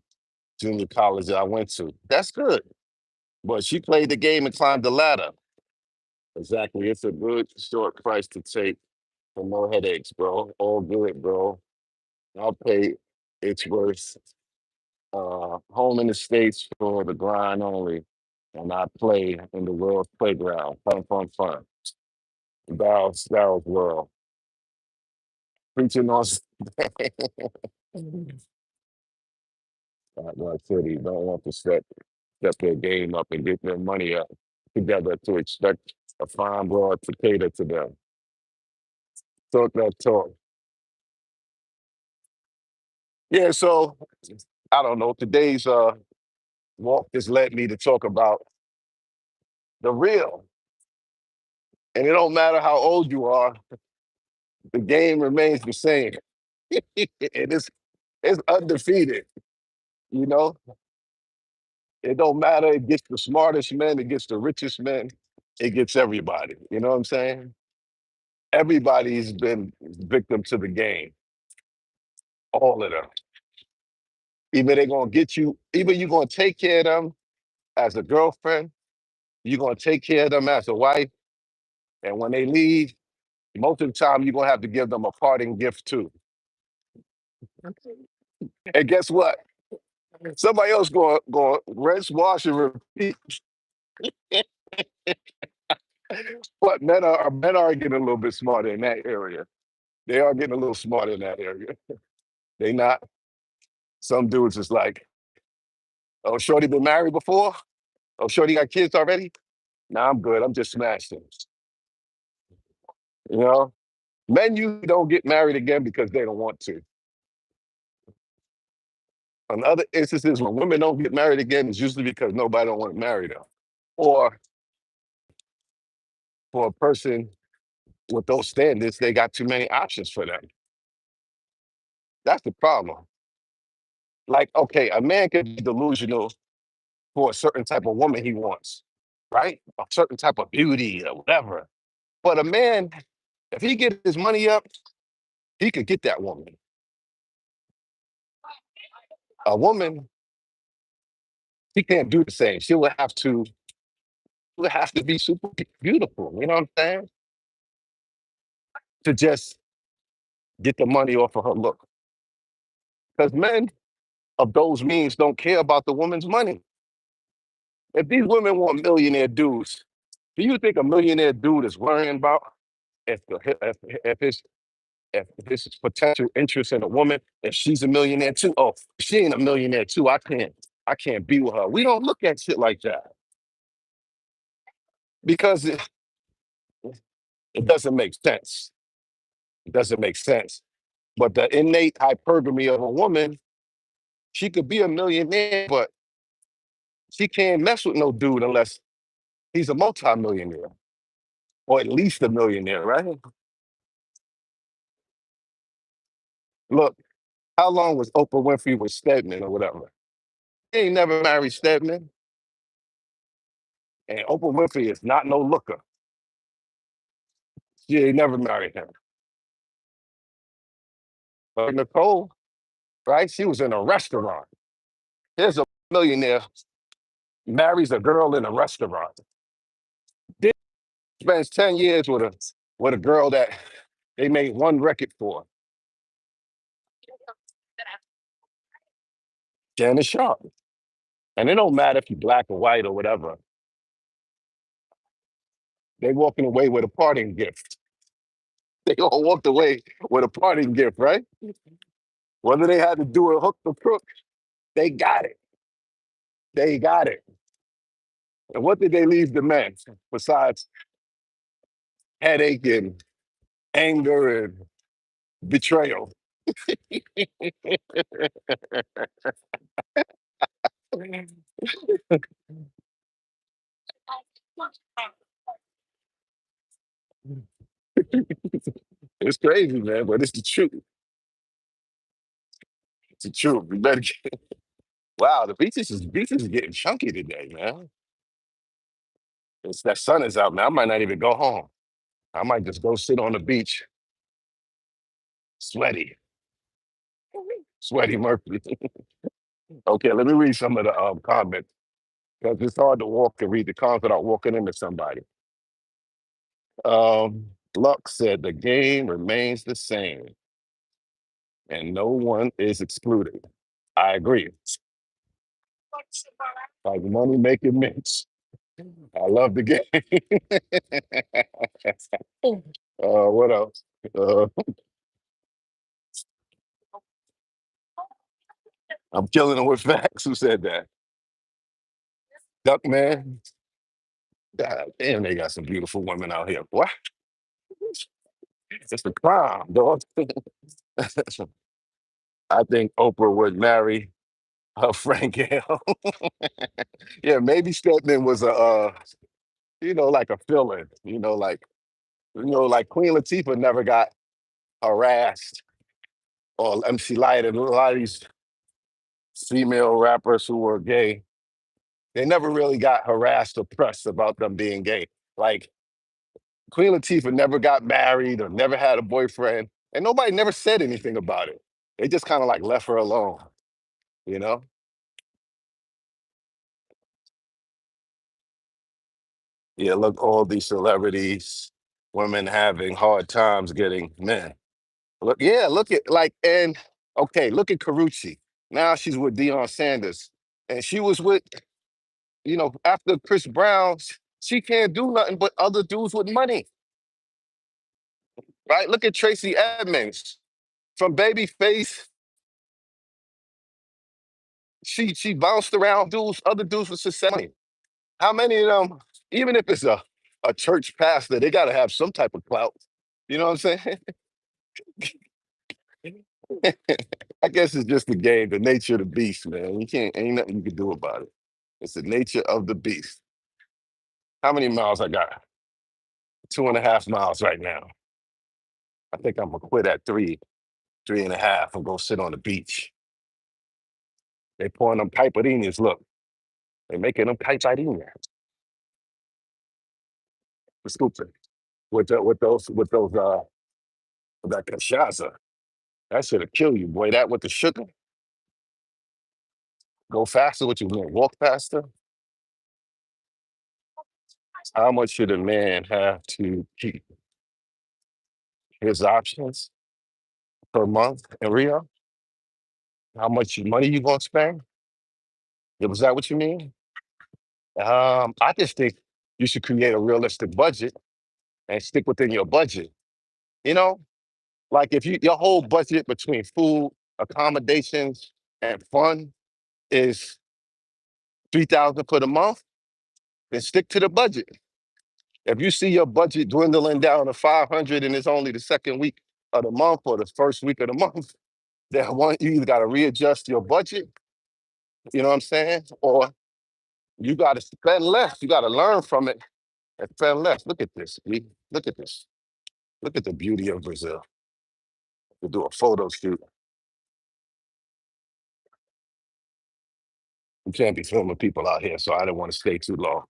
Speaker 1: junior college I went to. That's good. But she played the game and climbed the ladder. Exactly. It's a good short price to take for no headaches, bro. All good, bro. I'll pay its worth. Home in the States for the grind only. And I play in the world's playground. Fun, fun, fun. Daryl's world. Preaching on like City don't want to step their game up and get their money up together to expect a fine broad to cater to them. Talk that talk. Yeah, so I don't know. Today's walk just led me to talk about the real. And it don't matter how old you are, the game remains the same. It's undefeated, you know? It don't matter. It gets the smartest men, it gets the richest men, it gets everybody. You know what I'm saying? Everybody's been victim to the game. All of them. Either they're gonna get you, either you're gonna take care of them as a girlfriend, you're gonna take care of them as a wife, and when they leave, most of the time you're gonna have to give them a parting gift too. And guess what? Somebody else going rinse, wash, and repeat. But men are getting a little bit smarter in that area. They are getting a little smarter in that area. They not. Some dudes is like, oh, Shorty been married before? Oh, Shorty got kids already? Nah, I'm good. I'm just smashing. You know? Men you don't get married again because they don't want to. On other instances, when women don't get married again, it's usually because nobody don't want to marry them. Or for a person with those standards, they got too many options for them. That's the problem. Like, okay, a man can be delusional for a certain type of woman he wants, right? A certain type of beauty or whatever. But a man, if he get his money up, he could get that woman. A woman, she can't do the same. She will have to be super beautiful. You know what I'm saying? To just get the money off of her look. Because men of those means don't care about the woman's money. If these women want millionaire dudes, do you think a millionaire dude is worrying about if the if his if his potential interest in a woman, if she's a millionaire too? Oh, if she ain't a millionaire too. I can't be with her. We don't look at shit like that because it doesn't make sense. It doesn't make sense. But the innate hypergamy of a woman, she could be a millionaire, but she can't mess with no dude unless he's a multimillionaire or at least a millionaire, right? Look, how long was Oprah Winfrey with Stedman or whatever? He ain't never married Stedman, and Oprah Winfrey is not no looker. She ain't never married him. But Nicole, right? She was in a restaurant. There's a millionaire marries a girl in a restaurant. Then spends 10 years with a girl that they made one record for. Janet Sharp. And it don't matter if you're black or white or whatever. They walking away with a parting gift. They all walked away with a parting gift, right? Whether they had to do it hook or crook, they got it. They got it. And what did they leave the men besides headache and anger and betrayal? It's crazy, man, but it's the truth. It's the truth. We better get, wow, the beaches is getting chunky today, man. It's that sun is out, man. I might not even go home. I might just go sit on the beach, sweaty, sweaty Murphy. Okay, let me read some of the comments because it's hard to walk and read the comments without walking into somebody. Luck said the game remains the same and no one is excluded. I agree. Like money making Mitch. I love the game. What else? Uh, I'm killing them with facts. Who said that? Duck man. God damn, they got some beautiful women out here. What? It's a crime, dog. I think Oprah would marry her Frank Gale. Yeah, maybe Stedman was a like a fill-in. Like Queen Latifah never got harassed or MC Light and a lot of these female rappers who were gay, they never really got harassed or pressed about them being gay. Like Queen Latifah never got married or never had a boyfriend, and nobody never said anything about it. They just kind of like left her alone, you know? Yeah, look, all these celebrities, women having hard times getting men. Look, yeah, look at and okay, look at Carucci. Now she's with Deion Sanders, and she was with, after Chris Brown, she can't do nothing but other dudes with money, right? Look at Tracy Edmonds from Babyface. She bounced around dudes, other dudes with success money. How many of them, even if it's a church pastor, they got to have some type of clout. You know what I'm saying? I guess it's just the game, the nature of the beast, man. Ain't nothing you can do about it. It's the nature of the beast. How many miles I got? 2.5 miles right now. I think I'm gonna quit at 3.5, and go sit on the beach. They pouring them caipirinhas. Look, they making them caipirinhas. The scooping with that cachaça. That should have killed you, boy. That with the sugar. Go faster. What you want? Walk faster. How much should a man have to keep his options per month in Rio? How much money you gonna spend? Yeah, was that what you mean? I just think you should create a realistic budget and stick within your budget. You know, like if your whole budget between food, accommodations, and fun is 3,000 for the month, then stick to the budget. If you see your budget dwindling down to 500 and it's only the second week of the month or the first week of the month, then you either got to readjust your budget, you know what I'm saying? Or you got to spend less. You got to learn from it and spend less. Look at this. Look at this. Look at the beauty of Brazil. We'll do a photo shoot. You can't be filming people out here, so I didn't want to stay too long.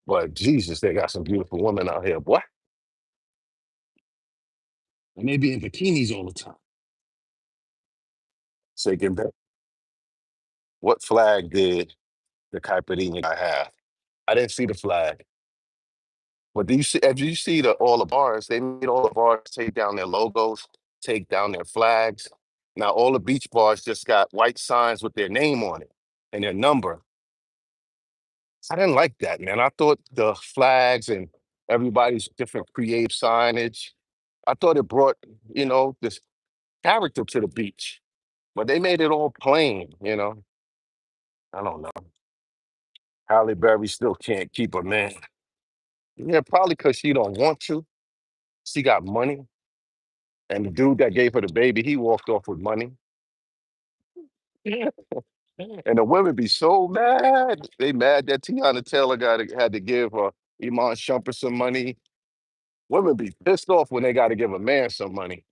Speaker 1: But Jesus, they got some beautiful women out here, boy. And they be in bikinis all the time. Shaking back. What flag did the Caipirinha guy have? I didn't see the flag. But do you see? As you see all the bars, they made all the bars take down their logos, take down their flags. Now all the beach bars just got white signs with their name on it and their number. I didn't like that, man. I thought the flags and everybody's different creative signage. I thought it brought, this character to the beach. But they made it all plain. I don't know. Halle Berry still can't keep a man. Yeah, probably because she don't want to. She got money. And the dude that gave her the baby, he walked off with money. And the women be so mad. They mad that Tiana Taylor had to give Iman Shumpert some money. Women be pissed off when they got to give a man some money.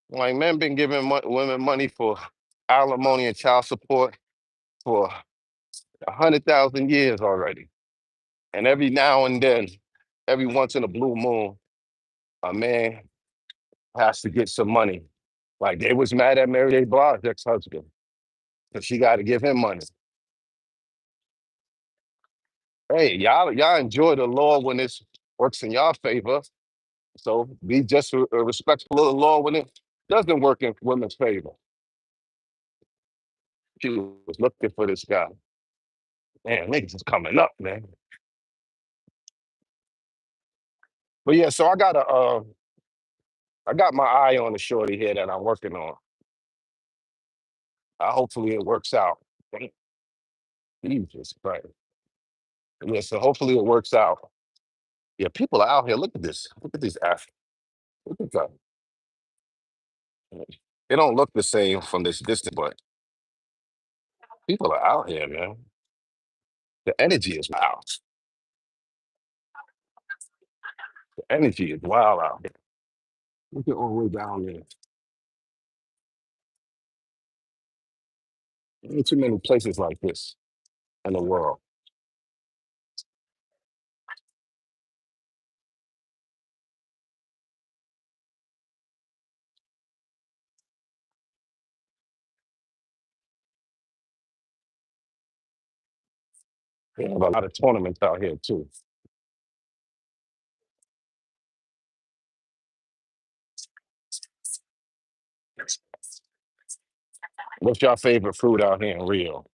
Speaker 1: Like, men been giving women money for alimony and child support for 100,000 years already. And every now and then, every once in a blue moon, a man has to get some money. Like they was mad at Mary J. Blige's ex-husband because she got to give him money. Hey, y'all enjoy the law when it works in y'all favor. So be just respectful of the law when it doesn't work in women's favor. She was looking for this guy. Man, niggas is coming up, man. But yeah, so I got my eye on the shorty here that I'm working on. Hopefully it works out. Jesus Christ. Yeah, so hopefully it works out. Yeah, people are out here. Look at this. Look at these Africans. Look at that. They don't look the same from this distance, but people are out here, man. The energy is wild. The energy is wild out here. Look at all the way down there. There ain't too many places like this in the world. They have a lot of tournaments out here too. What's your favorite food out here in Rio?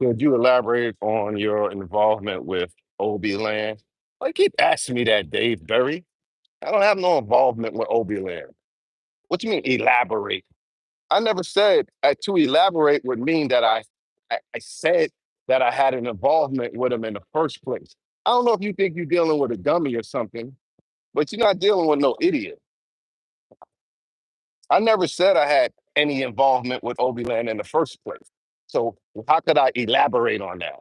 Speaker 1: Could you elaborate on your involvement with Obland? Like, keep asking me that, Dave Berry. I don't have no involvement with Obland. What do you mean elaborate? I never said to elaborate would mean that I said that I had an involvement with him in the first place. I don't know if you think you're dealing with a dummy or something, but you're not dealing with no idiot. I never said I had any involvement with Obiland in the first place. So how could I elaborate on that?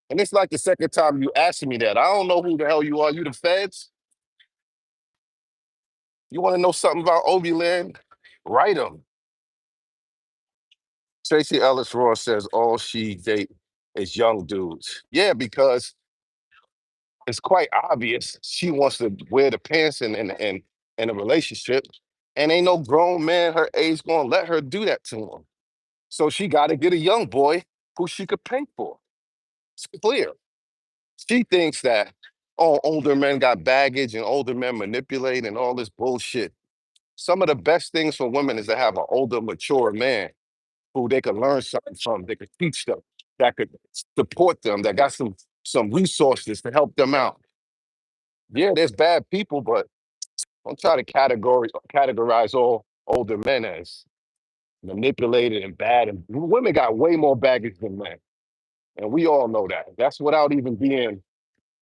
Speaker 1: And it's like the second time you asking me that. I don't know who the hell you are. You the feds? You want to know something about Obiland? Write them. Tracy Ellis Ross says all she date is young dudes. Yeah, because it's quite obvious she wants to wear the pants in a relationship, and ain't no grown man her age gonna let her do that to him. So she got to get a young boy who she could pay for. It's clear. She thinks that older men got baggage and older men manipulate and all this bullshit. Some of the best things for women is to have an older, mature man who they could learn something from, they could teach them, that could support them, that got some resources to help them out. Yeah, there's bad people, but don't try to categorize all older men as manipulated and bad. And women got way more baggage than men. And we all know that. That's without even being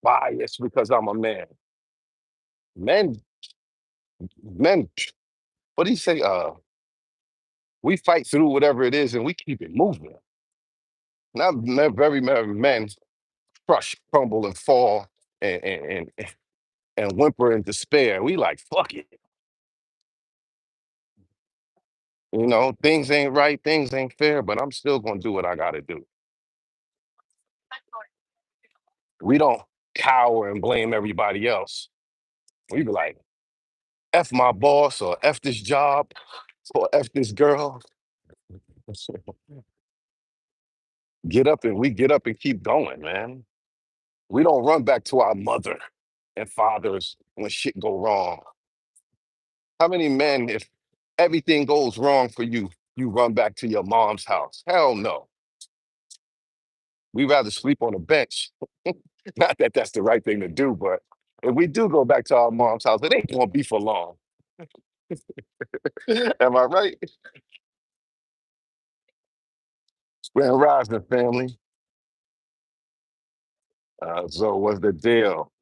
Speaker 1: biased because I'm a man. Men, men, what do you say? We fight through whatever it is and we keep it moving. Not very many men crush, crumble, and fall and whimper in despair. We like, fuck it. You know, things ain't right, things ain't fair, but I'm still gonna do what I gotta do. We don't cower and blame everybody else. We be like, F my boss or F this job or F this girl. We get up and keep going, man. We don't run back to our mother and fathers when shit go wrong. How many men, if everything goes wrong for you, you run back to your mom's house? Hell no. We rather sleep on a bench. Not that that's the right thing to do, but if we do go back to our mom's house, it ain't gonna be for long. Am I right? Grand Rising family. So what's the deal?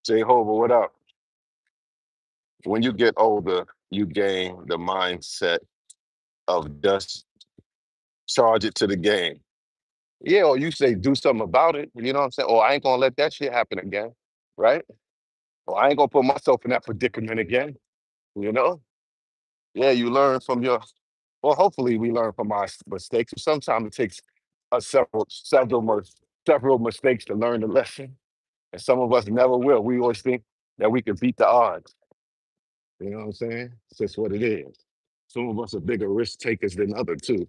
Speaker 1: Jehovah, what up? When you get older, you gain the mindset of just charge it to the game. Yeah, or you say do something about it. You know what I'm saying? Or I ain't gonna let that shit happen again, right? Or I ain't gonna put myself in that predicament again. You know? Yeah, you learn from your. Well, hopefully we learn from our mistakes. Sometimes it takes us several mistakes to learn the lesson, and some of us never will. We always think that we can beat the odds. You know what I'm saying? It's just what it is. Some of us are bigger risk takers than other too.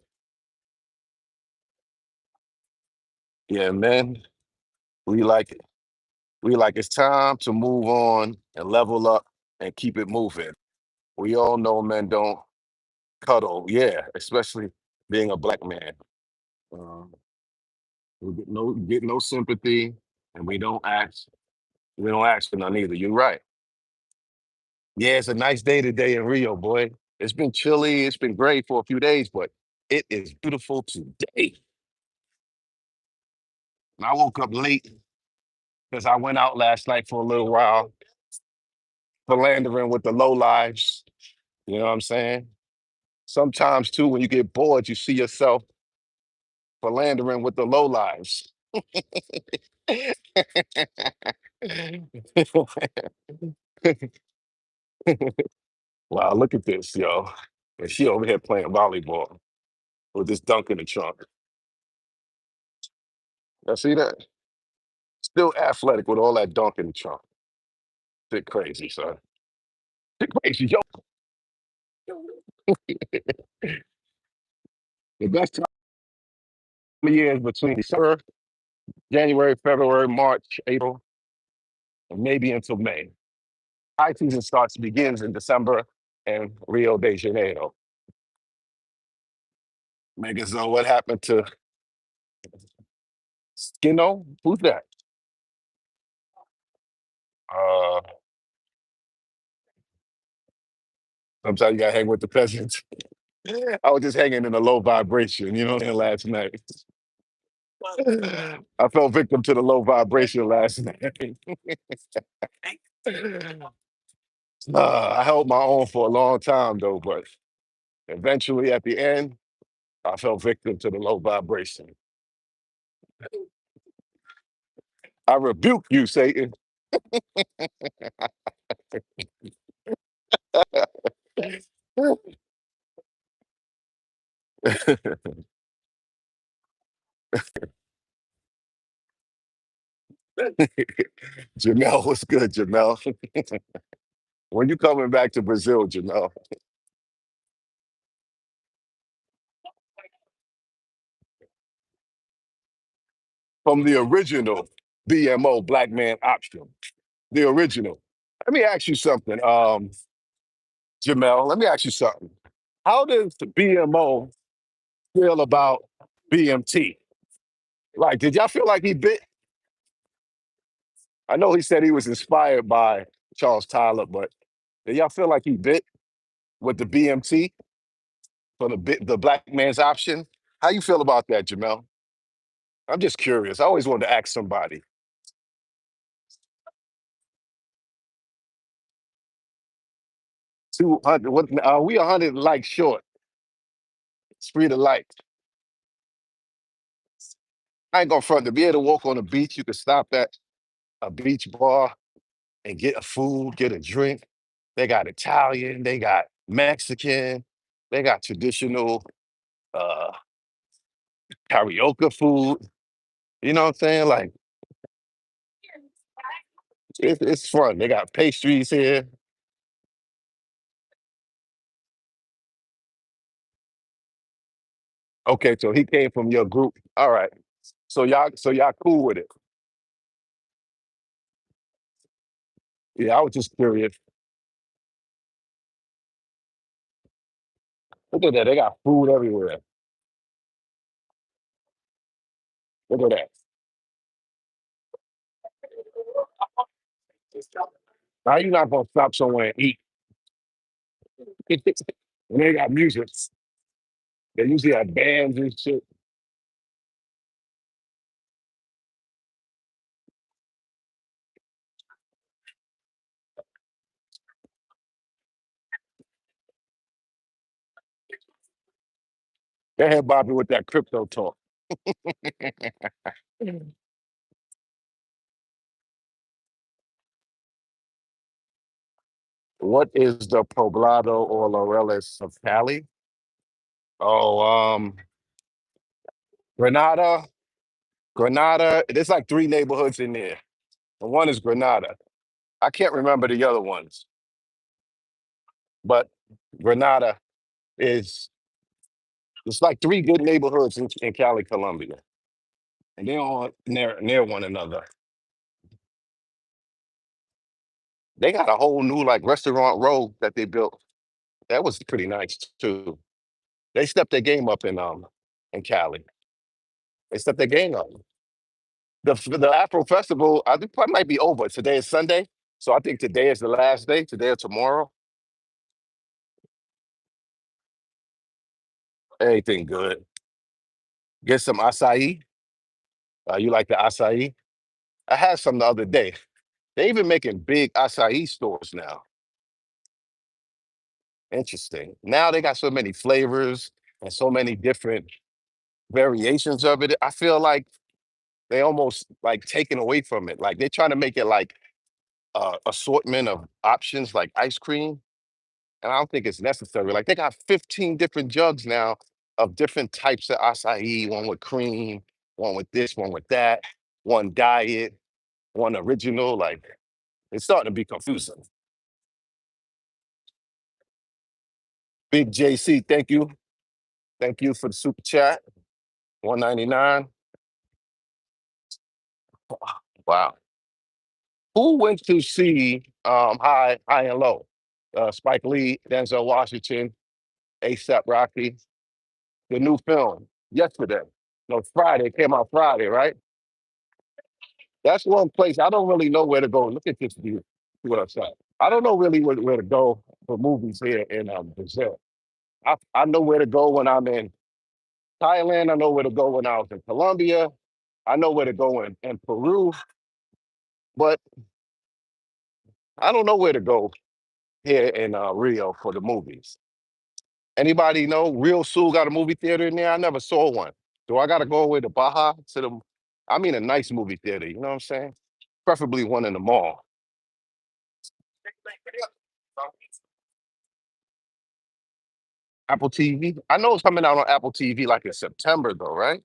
Speaker 1: Yeah, man. We like we like it's time to move on and level up and keep it moving. We all know men don't cuddle. Yeah, especially being a black man. Um, we get no sympathy, and we don't ask. We don't ask for none either. You're right. Yeah, it's a nice day today in Rio, boy. It's been chilly. It's been great for a few days, but it is beautiful today. And I woke up late because I went out last night for a little while, philandering with the low lives. You know what I'm saying? Sometimes too, when you get bored, you see yourself philandering with the low lives. Wow, look at this, yo. And she over here playing volleyball with this dunk in the trunk. I see that? Still athletic with all that dunk in the trunk. Bit crazy, son. Bit crazy, yo. The best time of year is between December, January, February, March, April, and maybe until May. High season begins in December and Rio de Janeiro. Megan, so what happened to Skinno? Who's that? Uh, Sometimes you gotta hang with the peasants. I was just hanging in a low vibration, you know what I'm saying, last night. I fell victim to the low vibration last night. I held my own for a long time though, but eventually at the end, I fell victim to the low vibration. I rebuke you, Satan. Jamel, what's good, Jamel? When you coming back to Brazil, Jamel? From the original BMO Black Man Option, the original. Let me ask you something, Jamel. Let me ask you something. How does the BMO feel about BMT? Like, did y'all feel like he bit? I know he said he was inspired by Charles Tyler, but did y'all feel like he bit with the BMT for the Black Man's Option? How you feel about that, Jamel? I'm just curious. I always wanted to ask somebody. 200. What? Are we 100 likes short? Speed of light. I ain't gonna front to be able to walk on the beach. You can stop at a beach bar and get a food, get a drink. They got Italian, they got Mexican, they got traditional uh karaoke food. You know what I'm saying? Like it's fun. They got pastries here. Okay, so he came from your group. All right. So y'all cool with it. Yeah, I was just curious. Look at that. They got food everywhere. Look at that. Now you're not gonna stop somewhere and eat. And they got music. They usually have bands and shit. They had Bobby with that crypto talk. What is the poblado or Laureles of Cali? Oh, Granada, Granada. There's like three neighborhoods in there. And one is Granada. I can't remember the other ones, but Granada is it's like three good neighborhoods in Cali, Colombia. And they're all near one another. They got a whole new like restaurant row that they built. That was pretty nice too. They stepped their game up in Cali. They stepped their game up. The Afro Festival, I think probably might be over. Today is Sunday, so I think today is the last day. Today or tomorrow. Anything good? Get some acai. You like the acai? I had some the other day. They even making big acai stores now. Interesting. Now they got so many flavors and so many different variations of it. I feel like they almost like taken away from it. Like they're trying to make it like assortment of options like ice cream. And I don't think it's necessary. Like they got 15 different jugs now of different types of acai, one with cream, one with this, one with that, one diet, one original. Like it's starting to be confusing. Big JC, thank you. Thank you for the super chat. 199. Wow. Who went to see High and Low? Spike Lee, Denzel Washington, ASAP Rocky, the new film yesterday. No, Friday. It came out Friday, right? That's one place I don't really know where to go. Look at this view. See what I'm saying? I don't know really where to go for movies here in Brazil. I know where to go when I'm in Thailand. I know where to go when I was in Colombia. I know where to go in Peru, but I don't know where to go here in Rio for the movies. Anybody know Real Sul got a movie theater in there? I never saw one. Do I got to go away to Baja to the? I mean, a nice movie theater. You know what I'm saying? Preferably one in the mall. Apple TV. I know it's coming out on Apple TV like in September though, right?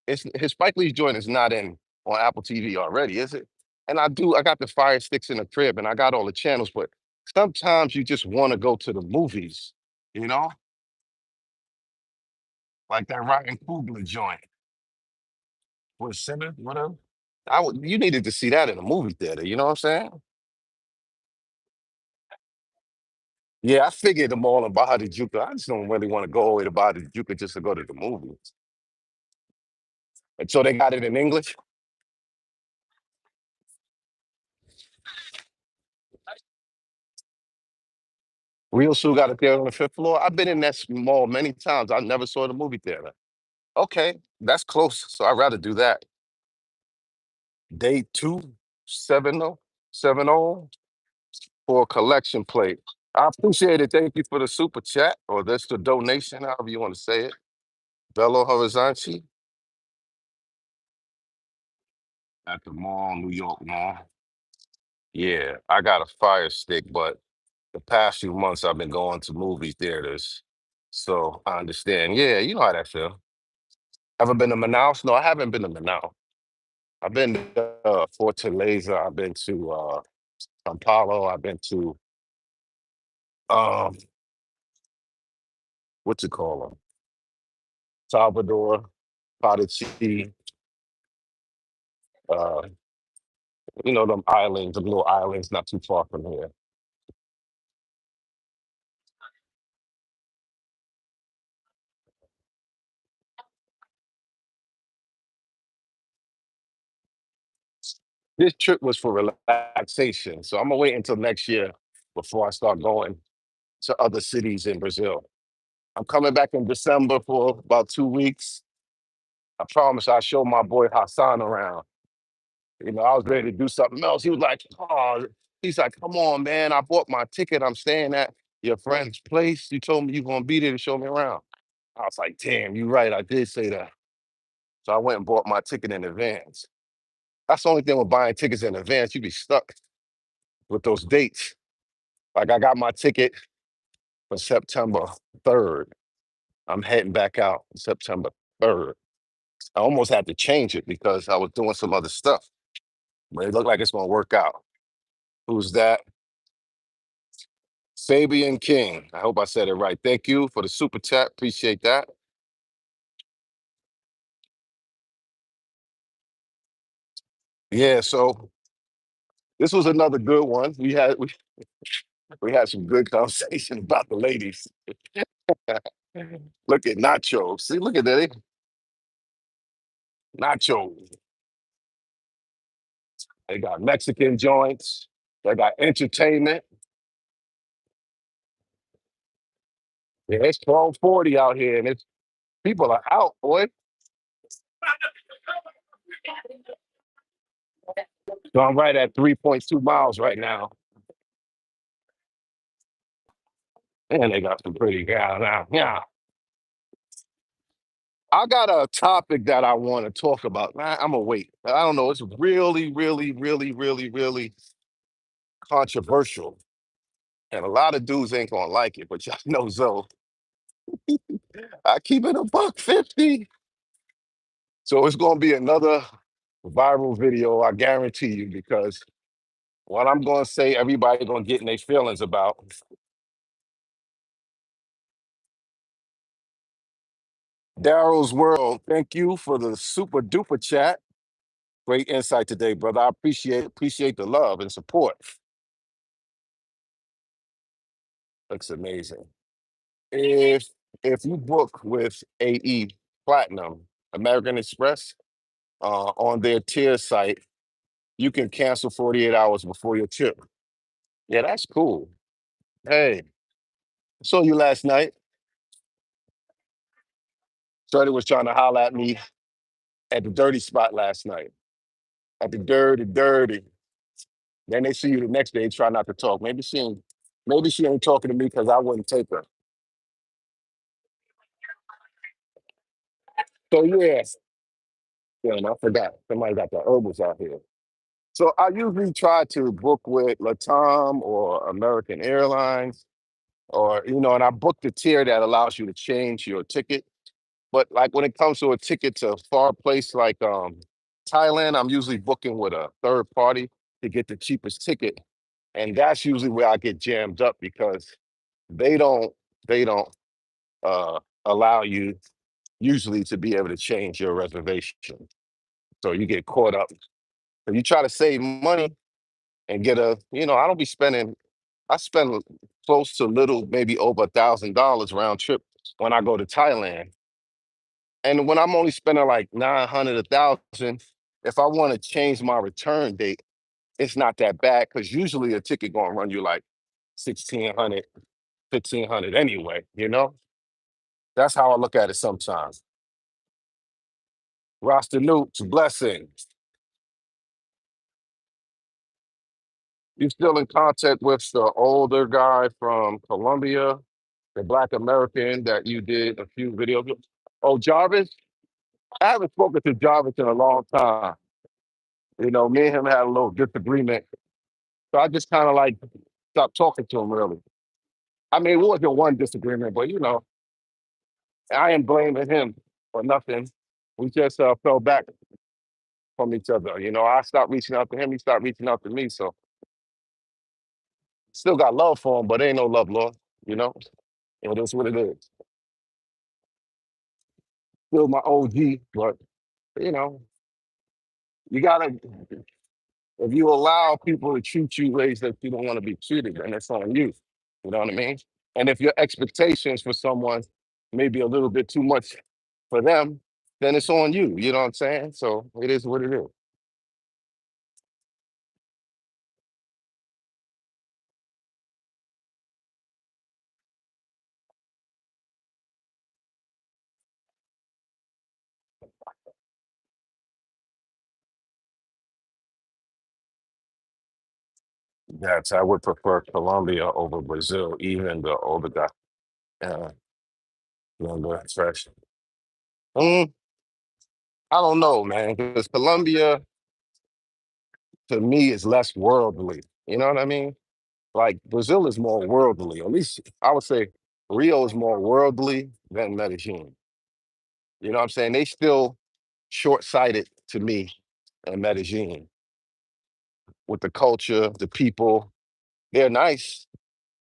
Speaker 1: It's his Spike Lee's joint is not in on Apple TV already, is it? And I got the Fire Sticks in the crib and I got all the channels, but sometimes you just want to go to the movies, you know, like that Ryan Coogler joint with Sinner, whatever. You needed to see that in a movie theater, you know what I'm saying? Yeah, I figured them all in Baja de Juca. I just don't really want to go all the way to Baja de Juca just to go to the movies. And so they got it in English. Real Sue got a theater on the fifth floor. I've been in that mall many times. I never saw the movie theater. Okay, that's close. So I'd rather do that. Day two, 70 for a collection plate. I appreciate it. Thank you for the super chat or that's the donation, however you want to say it. Belo Horizonte at the mall, New York Mall. Yeah, I got a fire stick, but the past few months I've been going to movie theaters. So I understand. Yeah, you know how that feel. Ever been to Manaus? No, I haven't been to Manaus. I've been to Fortaleza. I've been to São Paulo. I've been to um, what you call them? Salvador, Paraty, uh, them islands, the little islands not too far from here. This trip was for relaxation, so I'm gonna wait until next year before I start going to other cities in Brazil. I'm coming back in December for about 2 weeks. I promise I'll show my boy Hassan around. I was ready to do something else. He was like, oh, he's like, come on, man. I bought my ticket. I'm staying at your friend's place. You told me you're gonna be there to show me around. I was like, damn, you're right. I did say that. So I went and bought my ticket in advance. That's the only thing with buying tickets in advance. You be stuck with those dates. Like I got my ticket for September 3rd. I'm heading back out September 3rd. I almost had to change it because I was doing some other stuff, but it looked like it's gonna work out. Who's that? Fabian King. I hope I said it right. Thank you for the super chat. Appreciate that. Yeah, so this was another good one. We had some good conversation about the ladies. Look at Nacho. See, look at that. Nacho. They got Mexican joints. They got entertainment. Yeah, it's 12:40 out here, and it's people are out, boy. So I'm right at 3.2 miles right now. And they got some pretty guys now. Yeah. I got a topic that I want to talk about. I'm gonna wait. I don't know. It's really, really, really, really, really controversial. And a lot of dudes ain't gonna like it, but y'all know Zoe. I keep it a buck 50. So it's gonna be another viral video, I guarantee you, because what I'm gonna say, everybody gonna get in their feelings about. Daryl's World, thank you for the super duper chat. Great insight today, brother. I appreciate the love and support. Looks amazing. If if you book with AE Platinum, American Express, on their tier site, you can cancel 48 hours before your trip. Yeah, that's cool. Hey, saw you last night. Shorty was trying to holler at me at the dirty spot last night. At the dirty. Then they see you the next day, try not to talk. Maybe she ain't talking to me because I wouldn't take her. So yeah, I forgot. Somebody got the herbals out here. So I usually try to book with Latam or American Airlines, or and I booked the tier that allows you to change your ticket. But like when it comes to a ticket to a far place like Thailand, I'm usually booking with a third party to get the cheapest ticket. And that's usually where I get jammed up because they don't they don't allow you usually to be able to change your reservation. So you get caught up. If you try to save money and get I don't be spending. I spend close to little, maybe over $1,000 round trip when I go to Thailand. And when I'm only spending like 900, 1,000, if I want to change my return date, it's not that bad because usually a ticket gonna run you like 1,600, 1,500 anyway. That's how I look at it sometimes. Rasta Newts, blessings. You still in contact with the older guy from Colombia, the Black American that you did a few videos with? Oh, Jarvis? I haven't spoken to Jarvis in a long time. Me and him had a little disagreement. So I just kind of like stopped talking to him really. I mean, it wasn't one disagreement, but I ain't blaming him for nothing. We just fell back from each other. I stopped reaching out to him, he stopped reaching out to me. So still got love for him, but ain't no love lost, you know? It is what it is. Still my OG, but you know, you gotta if you allow people to treat you ways that you don't want to be treated, then it's on you. You know what I mean? And if your expectations for someone may be a little bit too much for them, then it's on you. You know what I'm saying? So it is what it is. That's I would prefer Colombia over Brazil, even the older guy. Uh, younger, fresh. Mm, I don't know, man, because Colombia to me is less worldly. You know what I mean? Like Brazil is more worldly. At least I would say Rio is more worldly than Medellin. You know what I'm saying? They still short-sighted to me in Medellin with the culture, the people. They're nice,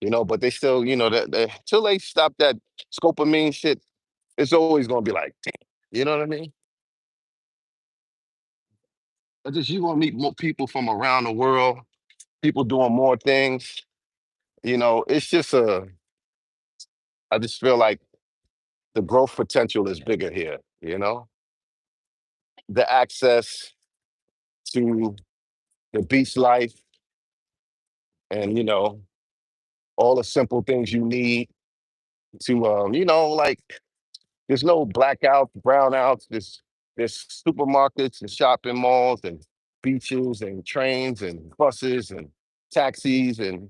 Speaker 1: but they still, that till they stop that scopamine shit, it's always gonna be like, damn. You know what I mean? It's just you gonna meet more people from around the world, people doing more things. It's just I just feel like the growth potential is bigger here. The access to the beach life, and all the simple things you need to like there's no blackouts, brownouts, there's supermarkets and shopping malls and beaches and trains and buses and taxis and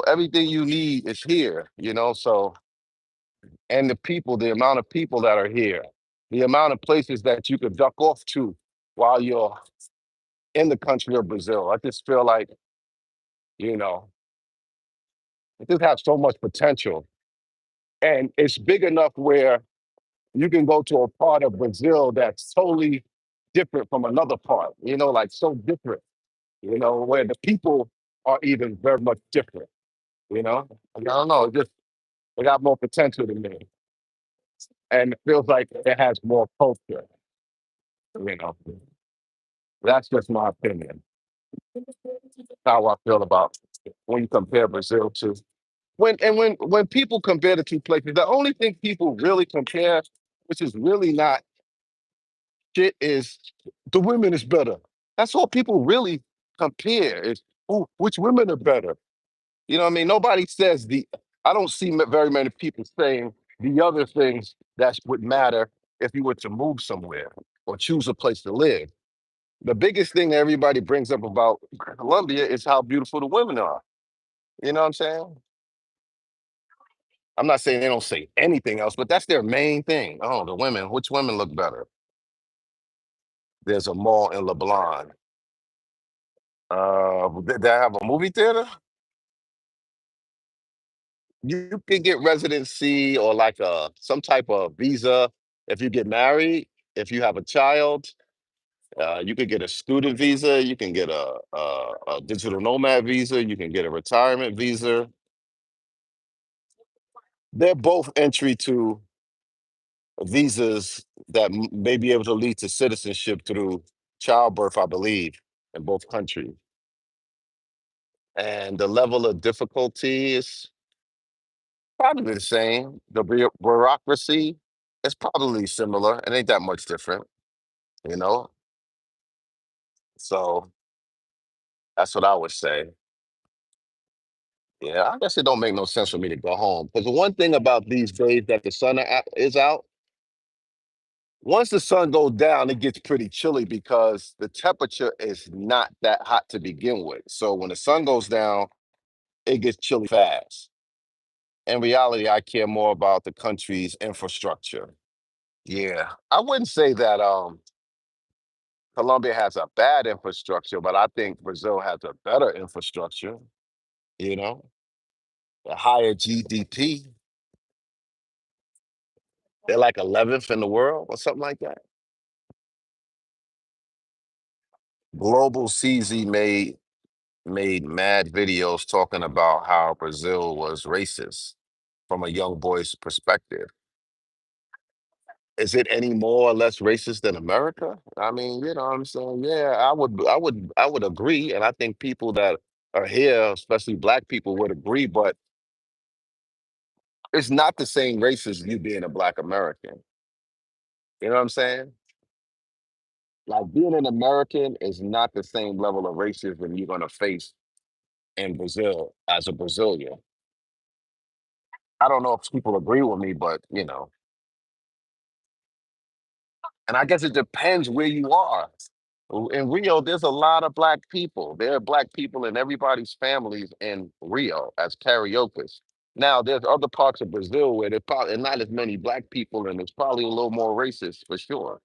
Speaker 1: everything you need is here, so and the people, the amount of people that are here, the amount of places that you could duck off to while you're in the country of Brazil. I just feel like, you know, it just has so much potential. And it's big enough where you can go to a part of Brazil that's totally different from another part, like so different, where the people are even very much different, you know? I don't know, it just it got more potential to me. And it feels like it has more culture, you know. That's just my opinion. How I feel about when you compare Brazil to when people compare the two places, the only thing people really compare, which is really not shit, is the women is better. That's all people really compare is, oh, which women are better. You know what I mean? Nobody says I don't see very many people saying the other things that would matter if you were to move somewhere or choose a place to live. The biggest thing everybody brings up about Colombia is how beautiful the women are. You know what I'm saying? I'm not saying they don't say anything else, but that's their main thing. Oh, the women, which women look better? There's a mall in Leblon. Did they have a movie theater? You can get residency or like some type of visa if you get married, if you have a child. You could get a student visa. You can get a digital nomad visa. You can get a retirement visa. They're both entry to visas that may be able to lead to citizenship through childbirth, I believe, in both countries. And the level of difficulty is probably the same. The bureaucracy is probably similar. It ain't that much different, you know? So that's what I would say. Yeah, I guess it don't make no sense for me to go home. Because the one thing about these days that the sun is out, once the sun goes down, it gets pretty chilly because the temperature is not that hot to begin with. So when the sun goes down, it gets chilly fast. In reality, I care more about the country's infrastructure. Yeah, I wouldn't say that Colombia has a bad infrastructure, but I think Brazil has a better infrastructure, you know, a higher GDP. They're like 11th in the world or something like that. Global CZ made mad videos talking about how Brazil was racist from a young boy's perspective. Is it any more or less racist than America? I mean, you know what I'm saying? Yeah, I would agree. And I think people that are here, especially black people, would agree, but it's not the same race as you being a black American. You know what I'm saying? Like being an American is not the same level of racism you're gonna face in Brazil as a Brazilian. I don't know if people agree with me, but and I guess it depends where you are. In Rio, there's a lot of black people. There are black people in everybody's families in Rio as karaoke. Now, there's other parts of Brazil where there probably not as many black people, and it's probably a little more racist for sure.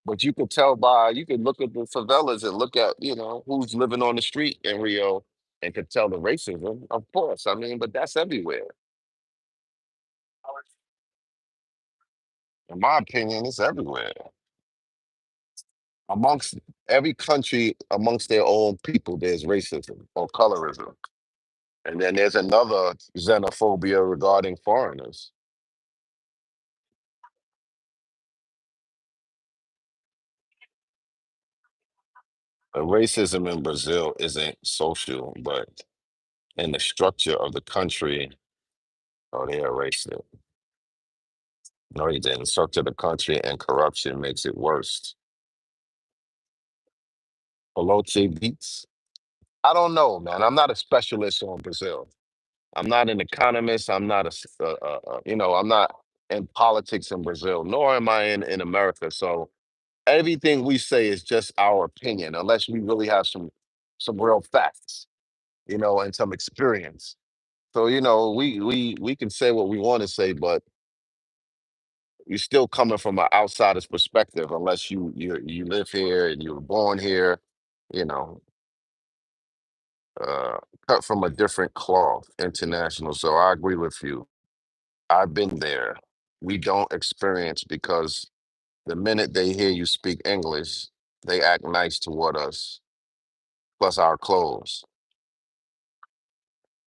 Speaker 1: But you could tell you could look at the favelas and look at, who's living on the street in Rio and could tell the racism, of course. I mean, but that's everywhere. In my opinion, it's everywhere. Amongst every country, amongst their own people, there's racism or colorism. And then there's another xenophobia regarding foreigners. Racism in Brazil isn't social, but in the structure of the country, oh, they are racist. No, he didn't. The structure of the country and corruption makes it worse. Peloche beats. I don't know, man. I'm not a specialist on Brazil. I'm not an economist. I'm not I'm not in politics in Brazil, nor am I in America. So everything we say is just our opinion, unless we really have some real facts, and some experience. So we can say what we want to say, but you're still coming from an outsider's perspective, unless you live here and you were born here, you know, uh, cut from a different cloth, international. So I agree with you. I've been there. We don't experience because the minute they hear you speak English, they act nice toward us, plus our clothes.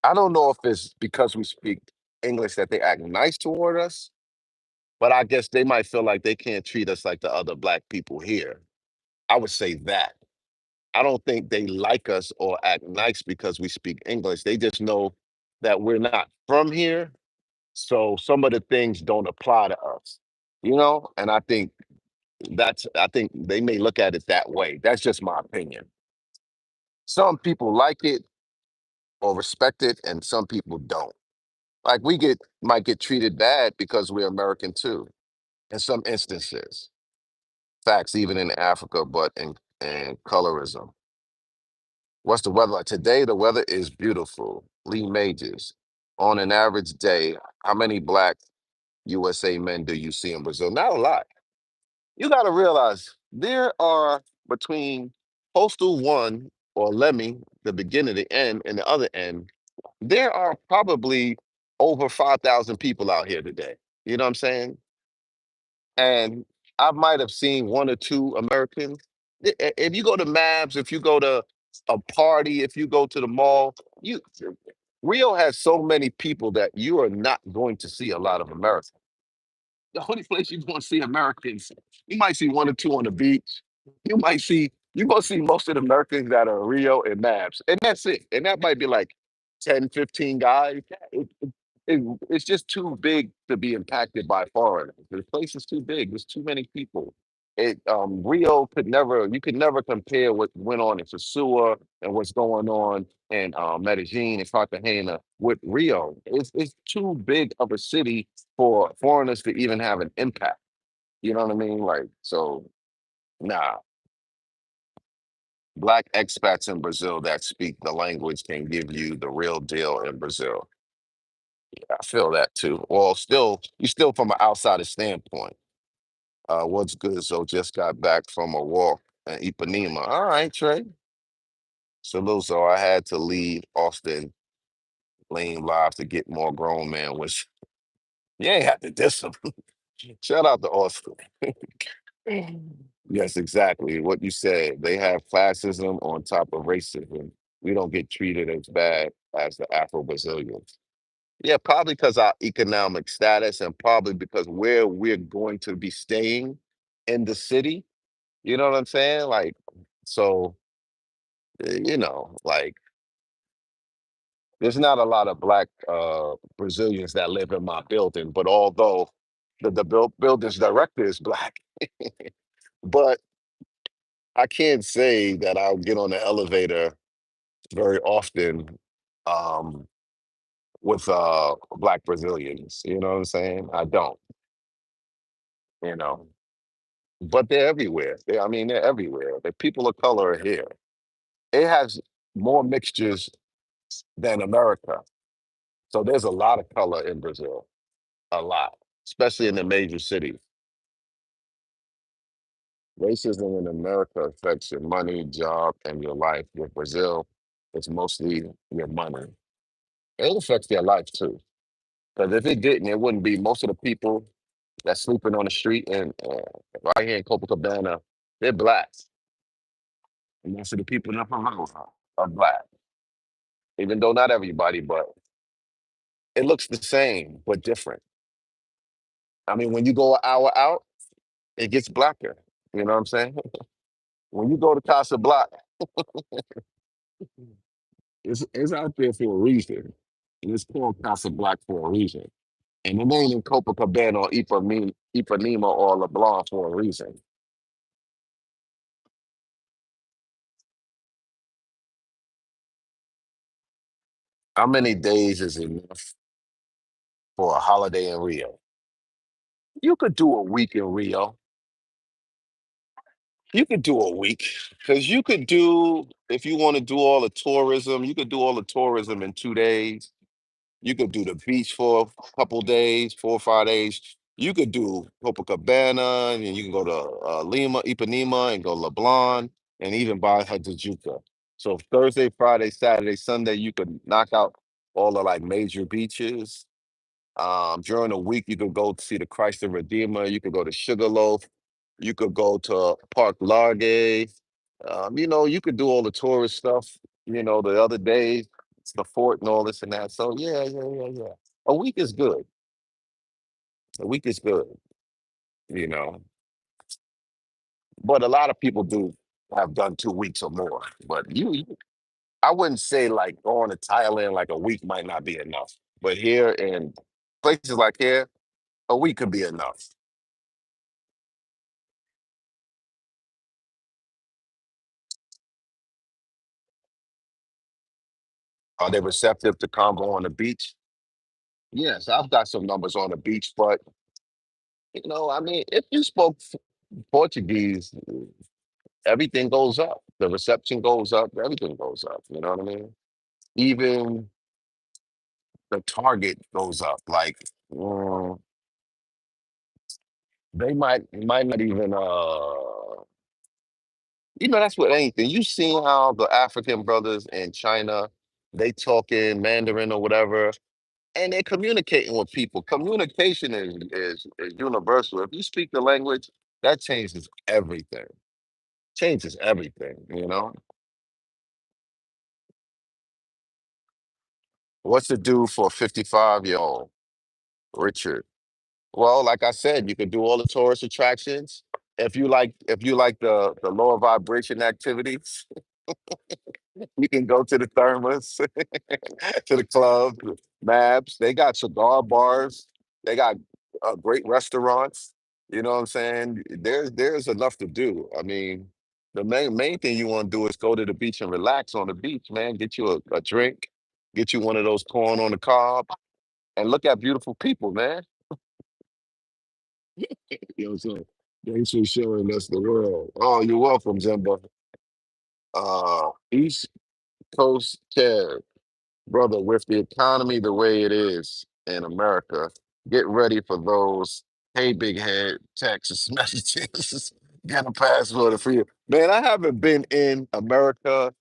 Speaker 1: I don't know if it's because we speak English that they act nice toward us, but I guess they might feel like they can't treat us like the other black people here. I would say that. I don't think they like us or act nice because we speak English. They just know that we're not from here. So some of the things don't apply to us, And I think they may look at it that way. That's just my opinion. Some people like it or respect it, and some people don't. Like might get treated bad because we're American too, in some instances. Facts, even in Africa, but in colorism. What's the weather like? Today, the weather is beautiful. Lee Majors. On an average day, how many black USA men do you see in Brazil? Not a lot. You got to realize there are between Postal 1 or Lemmy, the beginning, the end, and the other end, there are probably over 5,000 people out here today. You know what I'm saying? And I might have seen one or two Americans. If you go to Mabs, if you go to a party, if you go to the mall, Rio has so many people that you are not going to see a lot of Americans. The only place you're going to see Americans, you might see one or two on the beach. You're going to see most of the Americans that are Rio and Mavs. And that's it. And that might be like 10, 15 guys. It's just too big to be impacted by foreigners. The place is too big. There's too many people. Rio you could never compare what went on in Sasua and what's going on in Medellin and Cartagena with Rio. It's too big of a city for foreigners to even have an impact. You know what I mean? Like, so, nah. Black expats in Brazil that speak the language can give you the real deal in Brazil. I feel that too. Well, you still from an outsider standpoint. What's good? So just got back from a walk in Ipanema. All right, Trey. Salute. So I had to leave Austin Lane Live to get more grown man, which you ain't have to diss him. Shout out to Austin. Yes, exactly. What you said. They have classism on top of racism. We don't get treated as bad as the Afro Brazilians. Yeah, probably because our economic status and probably because where we're going to be staying in the city. You know what I'm saying? Like, so, like, there's not a lot of black Brazilians that live in my building, but although the building's director is black, but I can't say that I'll get on the elevator very often um, with black Brazilians. You know what I'm saying? I don't, you know, but they're everywhere. They're everywhere. The people of color are here. It has more mixtures than America. So there's a lot of color in Brazil, a lot, especially in the major cities. Racism in America affects your money, job, and your life. With Brazil, it's mostly your money. It affects their life too. Because if it didn't, it wouldn't be most of the people that's sleeping on the street and right here in Copacabana, they're black. And most of the people in Upper Road are black. Even though not everybody, but it looks the same, but different. When you go an hour out, it gets blacker. You know what I'm saying? When you go to Casa Block, it's out there for a reason. And it's called Casa Block for a reason. And it ain't in Copacabana or Ipanema or LeBlanc for a reason. How many days is enough for a holiday in Rio? You could do a week in Rio. You could do a week because you could do, if you want to do all the tourism, you could do all the tourism in 2 days. You could do the beach for a couple days, 4 or 5 days. You could do Copacabana, and you can go to Lima, Ipanema, and go LeBlanc, and even buy Hajjuka. So Thursday, Friday, Saturday, Sunday, you could knock out all the like major beaches. During the week, you could go to see the Christ the Redeemer. You could go to Sugarloaf. You could go to Park Large. You could do all the tourist stuff. The other days, it's the fort and all this and that. So yeah, yeah, yeah, yeah. A week is good. A week is good. You know, but a lot of people do have done 2 weeks or more. But I wouldn't say like going to Thailand like a week might not be enough. But here in places like here, a week could be enough. Are they receptive to combo on the beach? Yes, I've got some numbers on the beach, but I mean, if you spoke Portuguese, everything goes up. The reception goes up, everything goes up. You know what I mean? Even the target goes up. Like mm, they might not even that's with anything. You seen how the African brothers in China, they talk in Mandarin or whatever, and they're communicating with people. Communication is universal. If you speak the language, that changes everything. Changes everything. What's it do for a 55-year-old Richard? Well, like I said, you could do all the tourist attractions. If you like the lower vibration activities, you can go to the thermos, to the club, Mabs. They got cigar bars. They got great restaurants. You know what I'm saying? There's enough to do. I mean, the main thing you want to do is go to the beach and relax on the beach, man. Get you a drink, get you one of those corn on the cob, and look at beautiful people, man. You know what I'm saying? Thanks for showing us the world. Oh, you're welcome, Zimba. East Coast Care. Brother, with the economy the way it is in America, get ready for those hey big head Texas messages. Get a passport and free. Man, I haven't been in America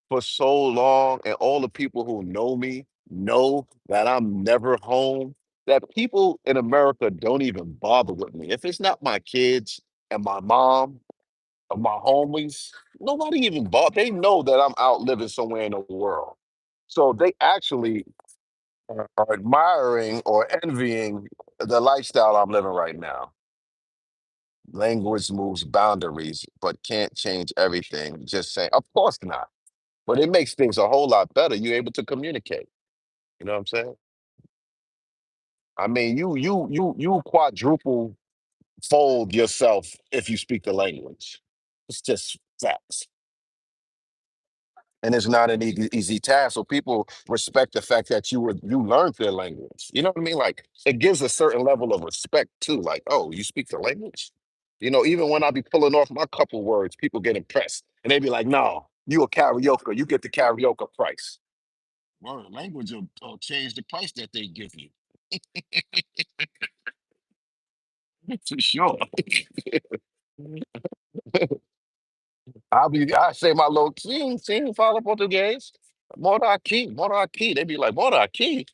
Speaker 1: for so long, and all the people who know me know that I'm never home. That people in America don't even bother with me. If it's not my kids and my mom or my homies, nobody even bother. They know that I'm out living somewhere in the world. So they actually are admiring or envying the lifestyle I'm living right now. Language moves boundaries, but can't change everything. Just saying, of course not. But it makes things a whole lot better. You're able to communicate. You know what I'm saying? I mean, you quadruple fold yourself if you speak the language. It's just facts. And it's not an easy task. So people respect the fact that you learned their language. You know what I mean? Like it gives a certain level of respect too. Like, oh, you speak the language? Even when I be pulling off my couple words, people get impressed. And they be like, no, you a karaoke, you get the karaoke price. Word, language will change the price that they give you. For sure. I say my little sim, fala português. Mora aqui. They be like, mora aqui?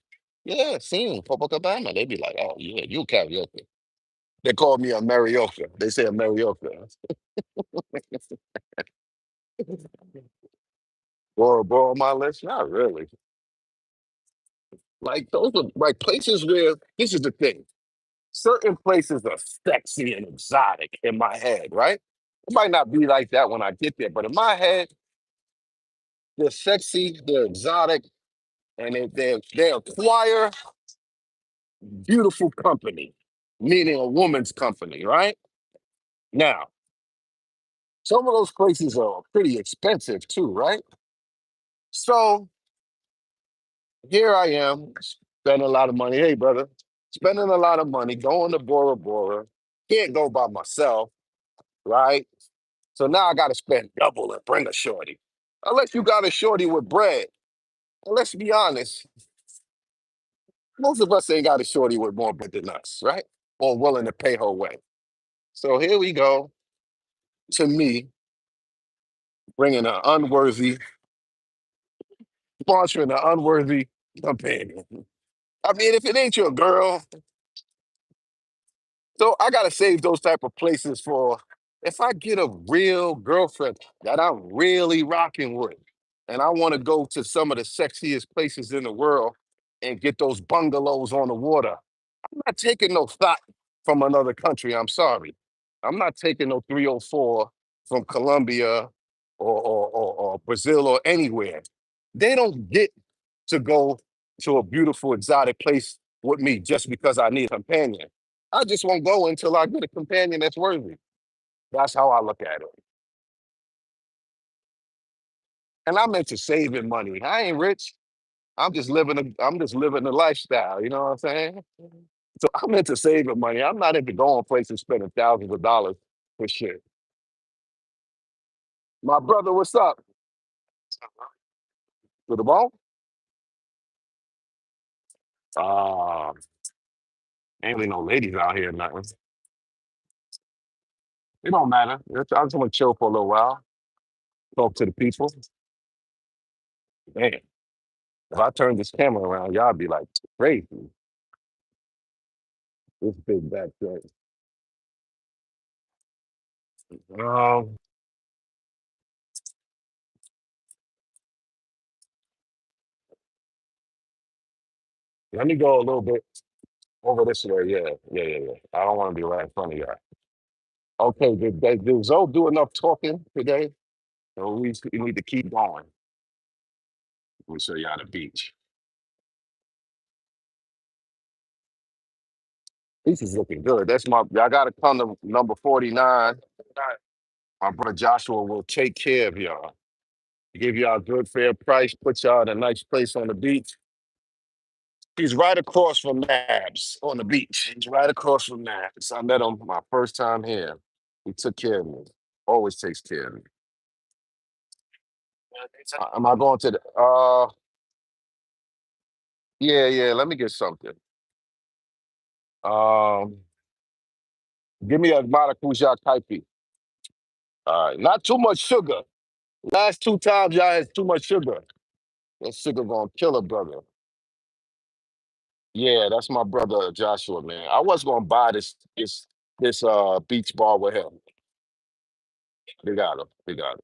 Speaker 1: Yeah, sim, Copacabana. They be like, oh yeah, you karaoke. They call me a marioca. They say a marioca. Or on my list? Not really. Like those are like places where this is the thing. Certain places are sexy and exotic in my head, right? It might not be like that when I get there, but in my head, they're sexy, they're exotic, and they acquire beautiful company, meaning a woman's company, right? Now, some of those places are pretty expensive too, right? So here I am spending a lot of money. Hey, brother, spending a lot of money going to Bora Bora. Can't go by myself, right? So now I got to spend double and bring a shorty. Unless you got a shorty with bread. And let's be honest, most of us ain't got a shorty with more bread than us, right? Or willing to pay her way. So here we go to me bringing an unworthy, sponsoring an unworthy companion. I mean, if it ain't your girl, so I gotta save those type of places for if I get a real girlfriend that I'm really rocking with, and I want to go to some of the sexiest places in the world and get those bungalows on the water. I'm not taking no thought from another country. I'm sorry. I'm not taking no 304 from Colombia or Brazil or anywhere. They don't get to go to a beautiful exotic place with me just because I need a companion. I just won't go until I get a companion that's worthy. That's how I look at it. And I'm into saving money. I ain't rich. I'm just living the lifestyle. You know what I'm saying? So I'm into saving money. I'm not into going places spending thousands of dollars for shit. My brother, what's up? With the bone? Uh, ain't really no ladies out here, nothing. It don't matter. I just want to chill for a little while, talk to the people. Man, if I turn this camera around, y'all be like crazy. This big back thing. Um, Let me go a little bit over this way. Yeah, yeah, yeah, yeah. I don't want to be right in front of y'all. Okay, did Zoe do enough talking today? So we need to keep going. We'll show y'all the beach. This is looking good. Y'all gotta come to number 49. My brother Joshua will take care of y'all. Give y'all a good fair price, put y'all in a nice place on the beach. He's right across from Nabs on the beach. He's right across from Nabs. I met him my first time here. He took care of me. Always takes care of me. Am I going to the yeah, yeah, let me get something. Um Give me a maracuja kaipi. All right, not too much sugar. Last two times y'all had too much sugar. That sugar gonna kill a brother. Yeah, that's my brother Joshua, man. I was gonna buy this beach bar with him. They got him. They got him.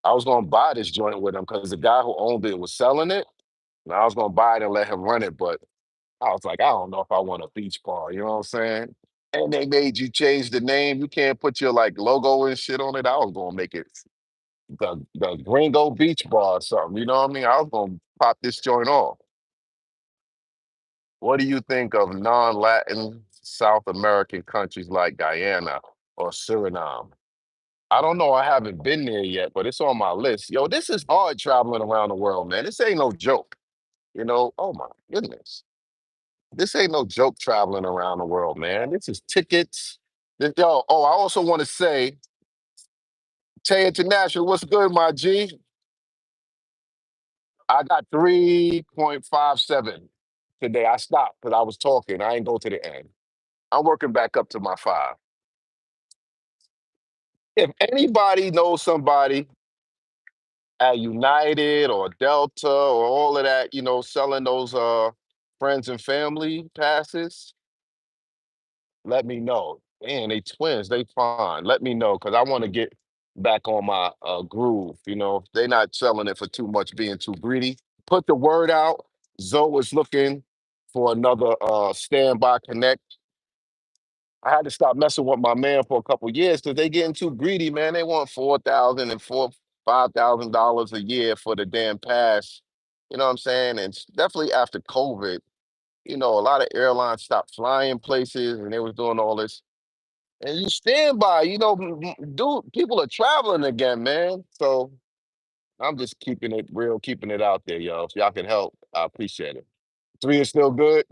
Speaker 1: I was gonna buy this joint with him because the guy who owned it was selling it. And I was gonna buy it and let him run it, but I was like, I don't know if I want a beach bar. You know what I'm saying? And they made you change the name. You can't put your like logo and shit on it. I was gonna make it the Gringo Beach Bar or something. You know what I mean? I was gonna pop this joint off. What do you think of non-Latin South American countries like Guyana or Suriname? I don't know. I haven't been there yet, but it's on my list. Yo, this is hard traveling around the world, man. This ain't no joke. You know, oh my goodness. This ain't no joke traveling around the world, man. This is tickets. I also want to say, Tay International, what's good, my G? I got 3.57 today. I stopped because I was talking. I ain't go to the end. I'm working back up to my five. If anybody knows somebody at United or Delta or all of that, selling those friends and family passes, let me know. Man, they twins, they fine. Let me know because I want to get back on my groove. If they're not selling it for too much, being too greedy. Put the word out. Zoe is looking for another standby connect. I had to stop messing with my man for a couple years because they getting too greedy, man. They want 4,000 and $5,000 a year for the damn pass. You know what I'm saying? And definitely after COVID, a lot of airlines stopped flying places and they was doing all this. And you stand by, dude, people are traveling again, man. So I'm just keeping it real, keeping it out there, yo. If y'all can help, I appreciate it. Three is still good.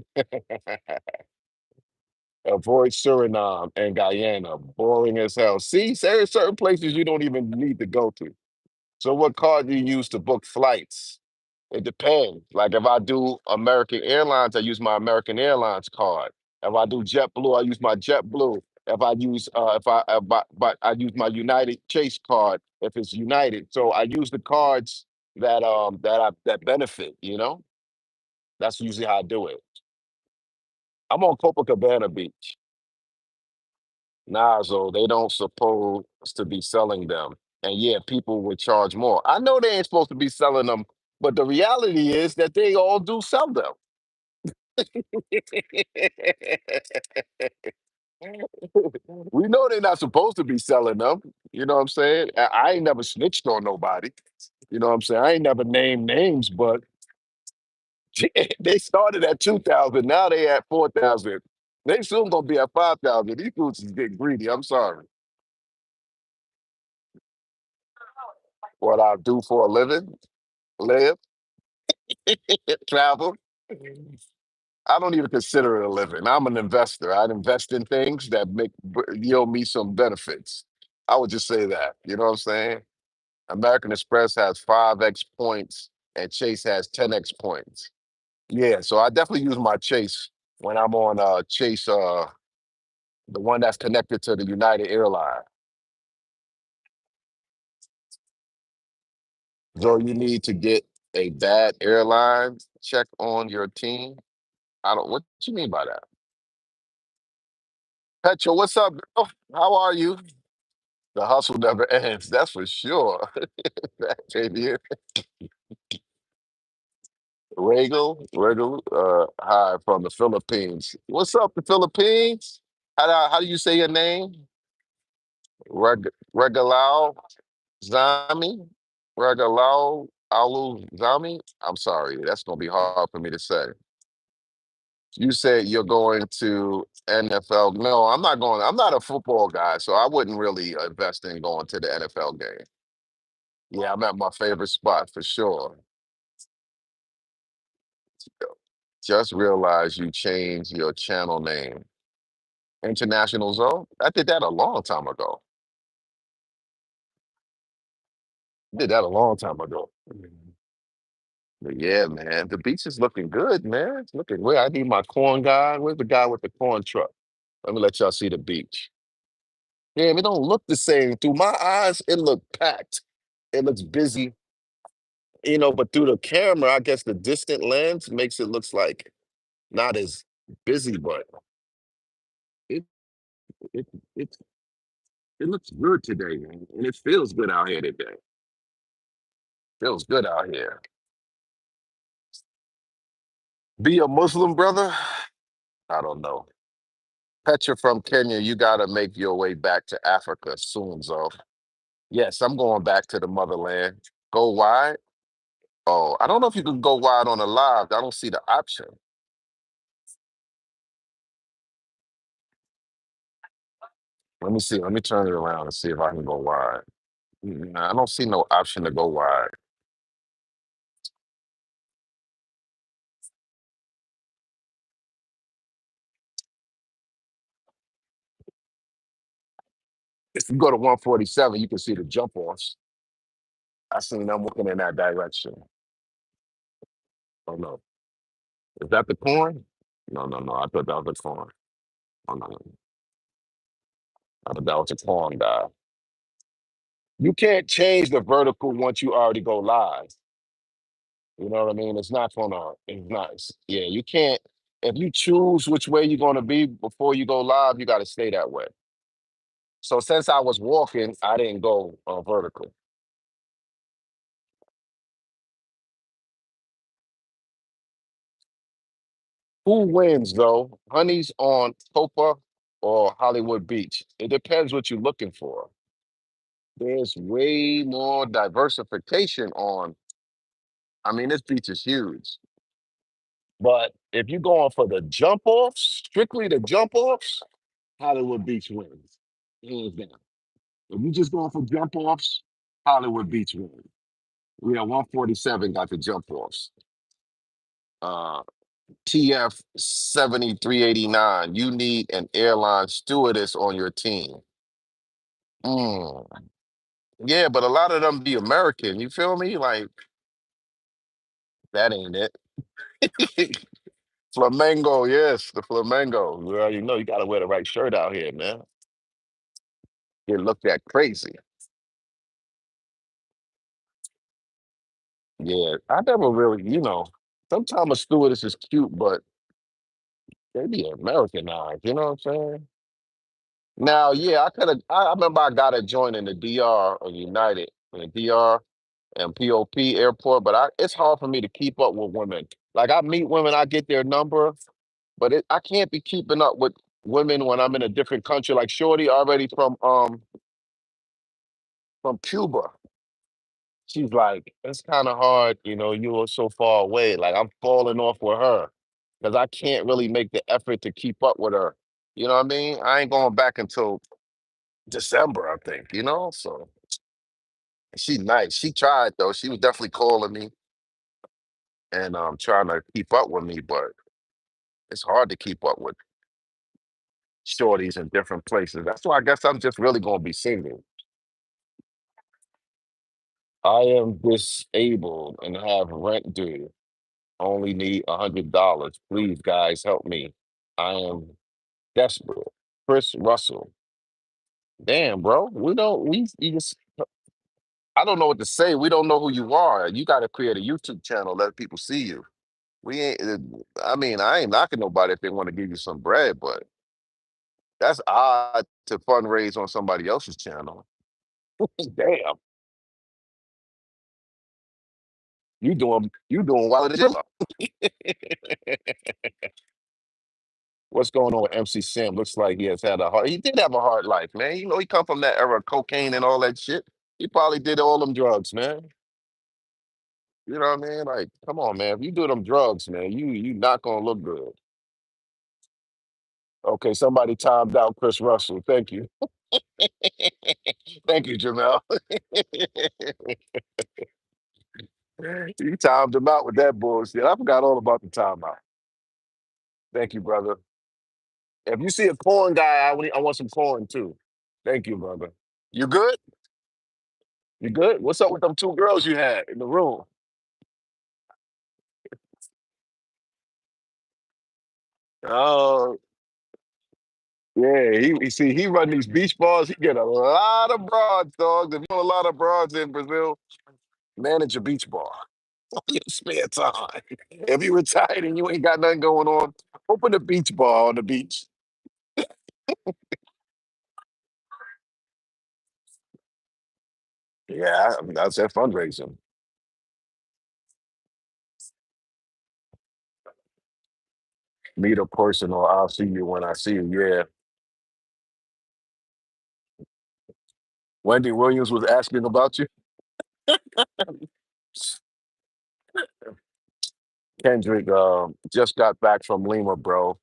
Speaker 1: Avoid Suriname and Guyana. Boring as hell. See, there are certain places you don't even need to go to. So, what card do you use to book flights? It depends. Like if I do American Airlines, I use my American Airlines card. If I do JetBlue, I use my JetBlue. If I use if I but I use my United Chase card if it's United. So I use the cards that benefit. That's usually how I do it. I'm on Copacabana Beach. Nah, so they don't supposed to be selling them. And yeah, people would charge more. I know they ain't supposed to be selling them, but the reality is that they all do sell them. We know they're not supposed to be selling them. You know what I'm saying? I ain't never snitched on nobody. You know what I'm saying? I ain't never named names, but they started at 2,000. Now they at 4,000. They soon gonna be at 5,000. These fools is getting greedy. I'm sorry. What I do for a living, live, travel. I don't even consider it a living. I'm an investor. I invest in things that yield me some benefits. I would just say that. You know what I'm saying? American Express has 5x points and Chase has 10x points. Yeah, so I definitely use my Chase when I'm on Chase, the one that's connected to the United Airline. So you need to get a bad airline check on your team. I don't. What you mean by that? Petro, what's up, girl? How are you? The hustle never ends. That's for sure. Fabian. Regal, hi from the Philippines. What's up, the Philippines? How do you say your name? Regalao Zami? Regalao Alu Zami? I'm sorry, that's gonna be hard for me to say. You said you're going to NFL. No, I'm not going. I'm not a football guy, so I wouldn't really invest in going to the NFL game. Yeah, I'm at my favorite spot for sure. Just realized you changed your channel name. International Zoe? I did that a long time ago. Did that a long time ago. But yeah, man, the beach is looking good, man. It's looking where I need my corn guy. Where's the guy with the corn truck? Let me let y'all see the beach. Damn, it don't look the same. Through my eyes, it look packed. It looks busy, but through the camera, I guess the distant lens makes it looks like not as busy, but it it it it looks good today, man. And it feels good out here today. Feels good out here. Be a Muslim brother? I don't know. Petra from Kenya, you gotta make your way back to Africa soon, Zo. Yes, I'm going back to the motherland. Go wide? Oh, I don't know if you can go wide on the live. I don't see the option. Let me see. Let me turn it around and see if I can go wide. I don't see no option to go wide. If you go to 147, you can see the jump offs. I seen them looking in that direction. Oh no. Is that the corn? No, no, no. I thought that was the corn. Oh no, no. I thought that was a corn guy. You can't change the vertical once you already go live. You know what I mean? It's not, yeah, you can't, if you choose which way you're going to be before you go live, you got to stay that way. So since I was walking, I didn't go vertical. Who wins though? Honey's on Copa or Hollywood Beach? It depends what you're looking for. There's way more diversification on, I mean, this beach is huge. But if you're going for the jump offs, strictly the jump offs, Hollywood Beach wins. Hands down. If you just going for jump offs, Hollywood Beach wins. Yeah, 147 got the jump offs. Uh, TF 7389. You need an airline stewardess on your team. Mm. Yeah, but a lot of them be American. You feel me? Like that ain't it. Flamengo, yes, the Flamengo. Well, you know you gotta wear the right shirt out here, man. Get looked at crazy. Yeah, I never really, sometimes a stewardess is cute, but they be Americanized, you know what I'm saying? Now, yeah, I remember I got a joint in the DR or United in the DR and POP airport, but it's hard for me to keep up with women. Like I meet women, I get their number, but I can't be keeping up with women when I'm in a different country. Like Shorty already from Cuba. She's like, it's kind of hard, you are so far away. Like I'm falling off with her because I can't really make the effort to keep up with her. You know what I mean? I ain't going back until December, I think, So she nice. She tried though. She was definitely calling me and trying to keep up with me, but it's hard to keep up with shorties in different places. That's why I guess I'm just really gonna be single. I am disabled and have rent due. Only need $100. Please, guys, help me. I am desperate. Chris Russell. Damn, bro. We don't we you just I don't know what to say. We don't know who you are. You gotta create a YouTube channel, let people see you. We ain't I mean, I ain't knocking nobody if they want to give you some bread, but that's odd to fundraise on somebody else's channel. Damn. You doing while it is. What's going on with MC Sam? Looks like he has had a hard. He did have a hard life, man. He come from that era of cocaine and all that shit. He probably did all them drugs, man. You know what I mean? Like, come on, man. If you do them drugs, man, you not gonna look good. Okay, somebody timed out Chris Russell. Thank you. Thank you, Jamel. You timed him out with that bullshit. I forgot all about the timeout. Thank you, brother. If you see a corn guy, I want some corn too. Thank you, brother. You good? You good? What's up with them two girls you had in the room? Oh, yeah. He run these beach bars. He get a lot of broads, dog. There's a lot of broads in Brazil. Manage a beach bar. In your spare time. If you retired and you ain't got nothing going on, open a beach bar on the beach. Yeah, I mean, that's that fundraising. Meet a person or I'll see you when I see you. Yeah. Wendy Williams was asking about you. Kendrick just got back from Lima, bro.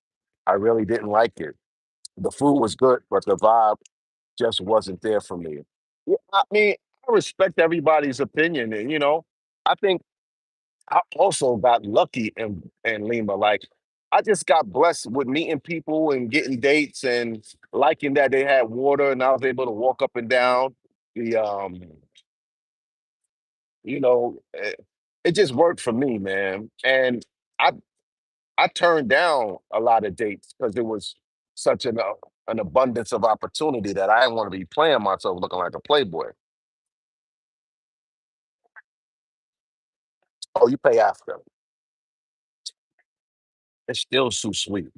Speaker 1: I really didn't like it. The food was good, but the vibe just wasn't there for me. Yeah, I mean, I respect everybody's opinion, and I think I also got lucky in Lima. Like, I just got blessed with meeting people and getting dates and liking that they had water, and I was able to walk up and down the you know, eh, it just worked for me, man. And I I turned down a lot of dates because there was such an abundance of opportunity that I didn't want to be playing myself looking like a playboy. Oh, you pay after. It's still too sweet.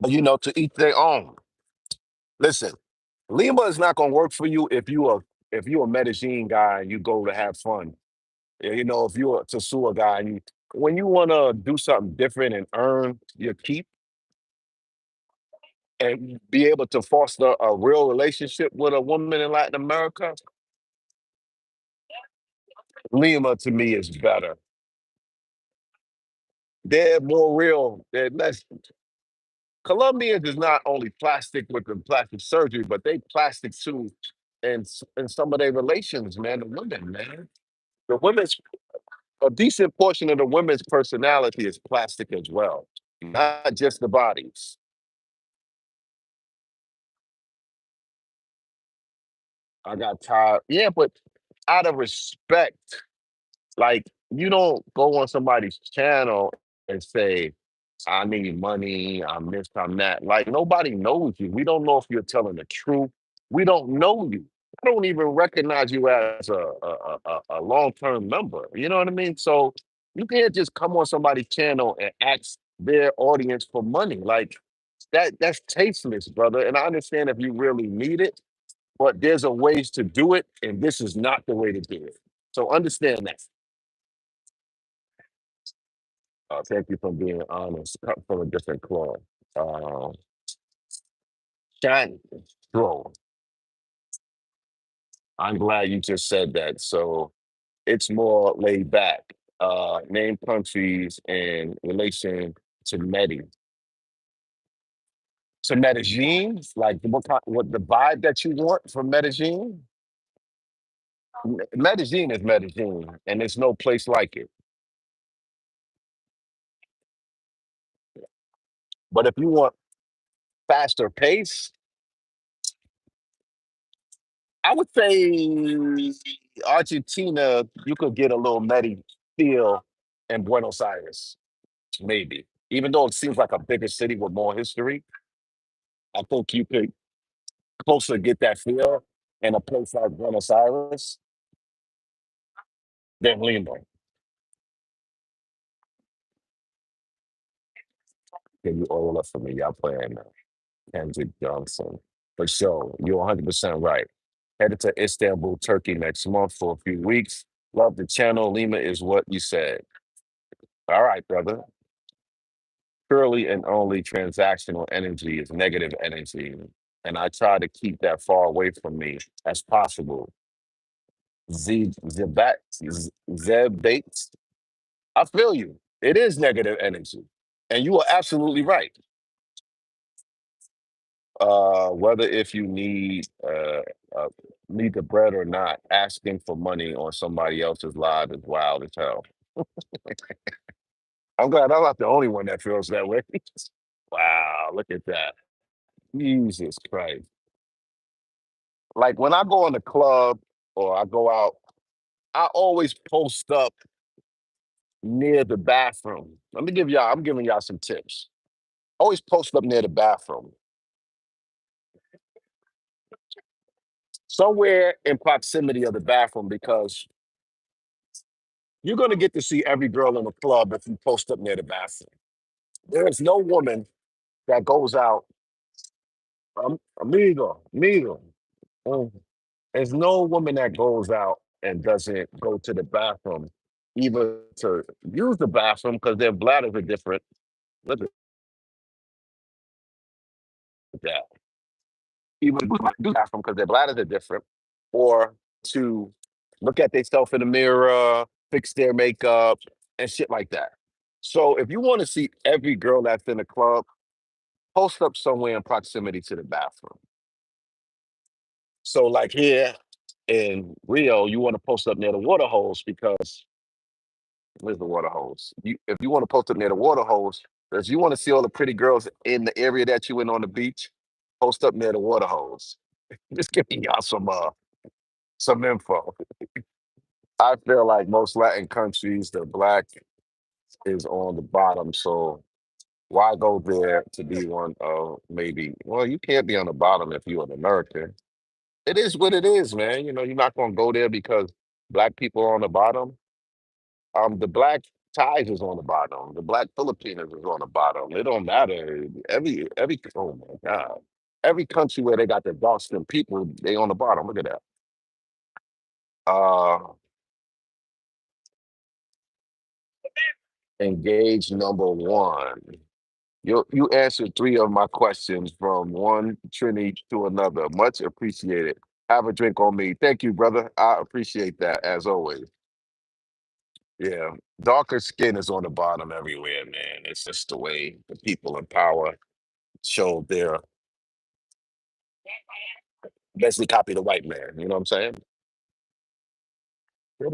Speaker 1: But to each their own. Listen, Lima is not gonna work for you if you a Medellin guy and you go to have fun. Yeah, if you're a Tesua guy and when you wanna do something different and earn your keep and be able to foster a real relationship with a woman in Latin America, Lima to me is better. They're more real. They're less. Colombians is not only plastic with the plastic surgery, but they plastic too in some of their relations, man, the women, man. The women's a decent portion of the women's personality is plastic as well, not just the bodies. I got tired. Yeah, but out of respect, like you don't go on somebody's channel and say, I need money, I'm this, I'm that. Like nobody knows you. We don't know if you're telling the truth. We don't know you. I don't even recognize you as a long-term member. You know what I mean? So you can't just come on somebody's channel and ask their audience for money. Like that's tasteless, brother. And I understand if you really need it, but there's a ways to do it, and this is not the way to do it. So understand that. Thank you for being honest. Cut from a different cloth. Uh, Shine, bro. I'm glad you just said that. So it's more laid back. Name countries in relation to Medellin, like what the vibe that you want from Medellin. Medellin is Medellin, and there's no place like it. But if you want faster pace, I would say Argentina, you could get a little Medi feel in Buenos Aires, maybe. Even though it seems like a bigger city with more history, I think you could closer get that feel in a place like Buenos Aires than Lima. Can you oil up for me? Y'all playing Kendrick Johnson. For sure. You're 100% right. Headed to Istanbul, Turkey next month for a few weeks. Love the channel. Lima is what you said. All right, brother. Purely and only transactional energy is negative energy. And I try to keep that far away from me as possible. Zebates. I feel you. It is negative energy. And you are absolutely right. Whether if you uh, need the bread or not, asking for money on somebody else's live is wild as hell. I'm glad I'm not the only one that feels that way. Wow, look at that. Jesus Christ. Like when I go in the club or I go out, I always post up near the bathroom. I'm giving y'all some tips. Always post up near the bathroom, somewhere in proximity of the bathroom, because you're going to get to see every girl in the club if you post up near the bathroom. There is no woman that goes out, amigo. Mm. There's no woman that goes out and doesn't go to the bathroom, either to use the bathroom because their bladders are different. Look at that. Either to use the bathroom because their bladders are different, or to look at themselves in the mirror, fix their makeup, and shit like that. So if you want to see every girl that's in the club, post up somewhere in proximity to the bathroom. So like here in Rio, you want to post up near the water hose because where's the water hose? If you want to post up near the water hose, because you want to see all the pretty girls in the area that you in on the beach, post up near the water hose. Just giving y'all some info. I feel like most Latin countries, the black is on the bottom. So why go there to be one of maybe? Well, you can't be on the bottom if you're an American. It is what it is, man. You know, you're not gonna go there because black people are on the bottom. The black Thais is on the bottom. The black Filipinos is on the bottom. It don't matter. Every oh my God. Every country where they got the dark skinned people, they on the bottom. Look at that. Uh Engage number one. You answered three of my questions from one Trini to another. Much appreciated. Have a drink on me. Thank you, brother. I appreciate that as always. Yeah, darker skin is on the bottom everywhere, man. It's just the way the people in power show Basically copy the white man. You know what I'm saying? Where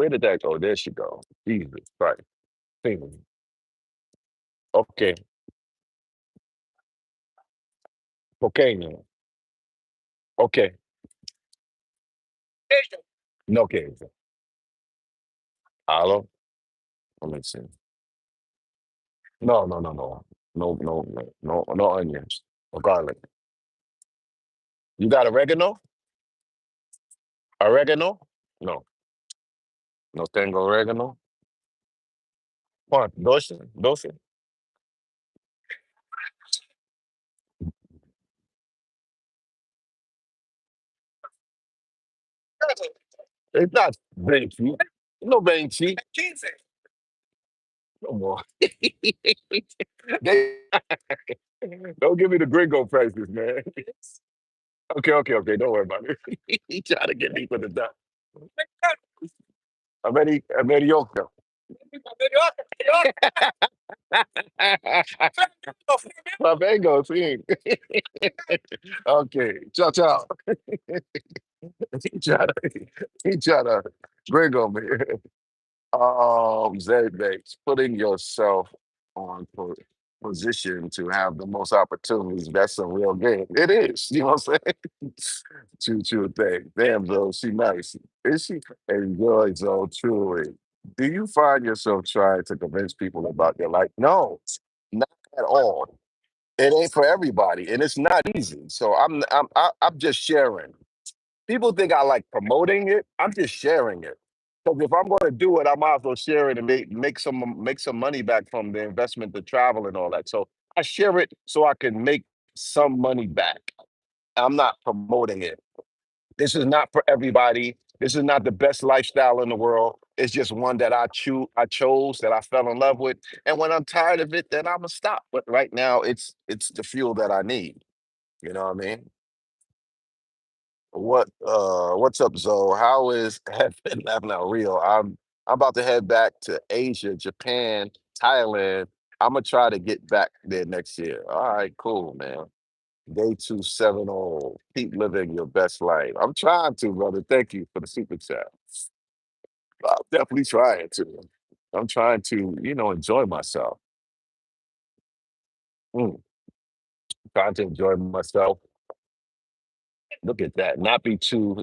Speaker 1: did that go? There she go. Jesus Christ. Hmm. Okay. Cocaine. Okay. No case. Olive. Let me see. No, no, no, no. No, no, no, no, no onions or garlic. You got oregano? Oregano? No. No tengo oregano. What? Doce? Doce? It's not benchy. No benchy. No more. They don't give me the gringo prices, man. Okay, okay, okay. Don't worry about it. He trying to get me for the duck. Mediocre. Favengo, sí. Okay, ciao, ciao. He try to, he try to gringo me. Zay Banks, putting yourself on position to have the most opportunities. That's a real game. It is. You know what I'm saying? True thing. Damn, bro, she nice. Is she? Enjoy so truly. Do you find yourself trying to convince people about your life? No, not at all. It ain't for everybody, and it's not easy. So I'm just sharing. People think I like promoting it. I'm just sharing it. Because if I'm going to do it, I might as well share it and make some money back from the investment, the travel, and all that. So I share it so I can make some money back. I'm not promoting it. This is not for everybody. This is not the best lifestyle in the world. It's just one that I chose, that I fell in love with. And when I'm tired of it, then I'm gonna stop. But right now, it's the fuel that I need. You know what I mean? What's up, Zoe? How is heaven laughing out real? I'm about to head back to Asia, Japan, Thailand. I'm gonna try to get back there next year. All right, cool, man. Day 270. Keep living your best life. I'm trying to, brother. Thank you for the super chat. I'm definitely trying to. I'm trying to, enjoy myself. Mm, trying to enjoy myself. Look at that. Not be too,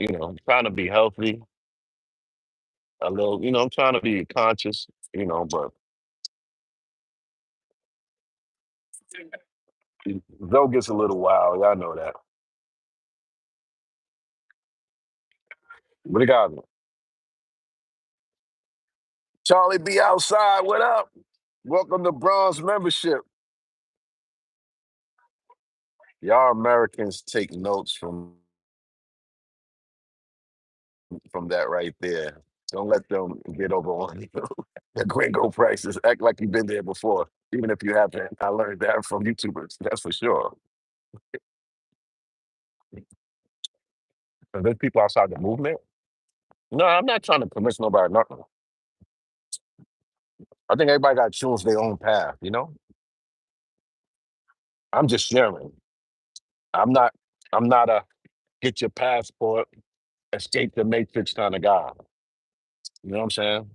Speaker 1: trying to be healthy, a little, I'm trying to be conscious, but Zoe gets a little wild. Y'all know that. What do you got? Charlie be outside. What up? Welcome to Bronze membership. Y'all Americans take notes from that right there. Don't let them get over on you. The gringo prices. Act like you've been there before, even if you haven't. I learned that from YouTubers. That's for sure. And there's people outside the movement. No, I'm not trying to convince nobody nothing. I think everybody got to choose their own path. I'm just sharing. I'm not. I'm not a get your passport, escape the matrix kind of guy. You know what I'm saying?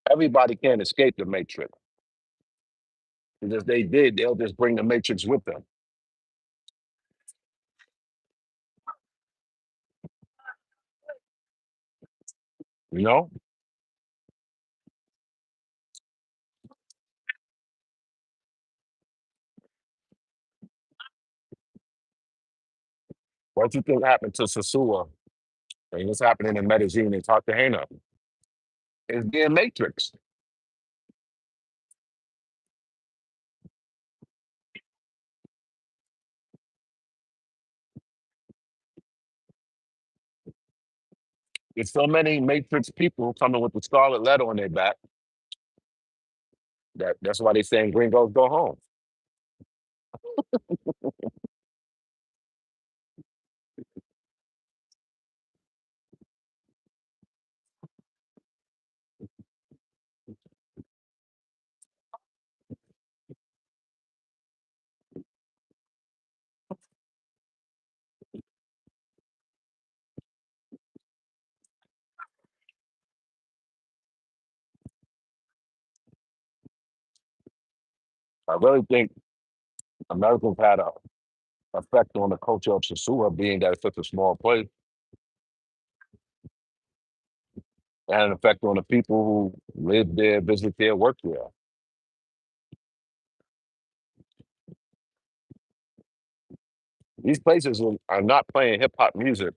Speaker 1: Everybody can't escape the matrix. Because if they did, they'll just bring the matrix with them. You know? What you think happened to Sasua and what's happening in Medellin and Cartagena? It's being matrix. There's so many matrix people coming with the scarlet letter on their back that's why they saying gringos go home. I really think Americans had a effect on the culture of Sasua, being that it's such a small place, and an effect on the people who live there, visit there, work there. These places are not playing hip hop music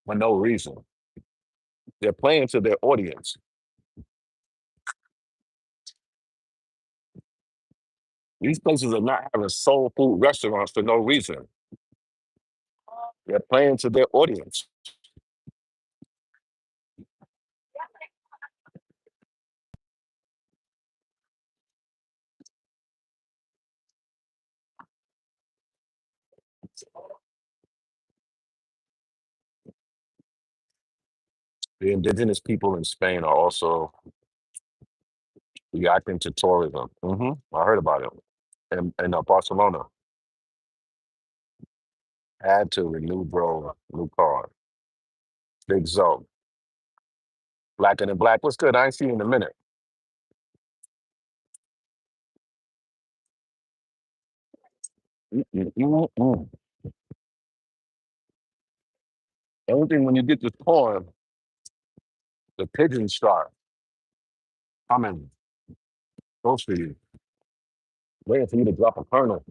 Speaker 1: for no reason. They're playing to their audience. These places are not having soul food restaurants for no reason. They're playing to their audience. The indigenous people in Spain are also reacting to tourism. I heard about it. In Barcelona, had to renew, bro, new car. Big Zo. Blacker than black. What's good? I ain't seen you in a minute. Mm. Only thing when you get this corn, the pigeons start coming close to you, waiting for you to drop a kernel.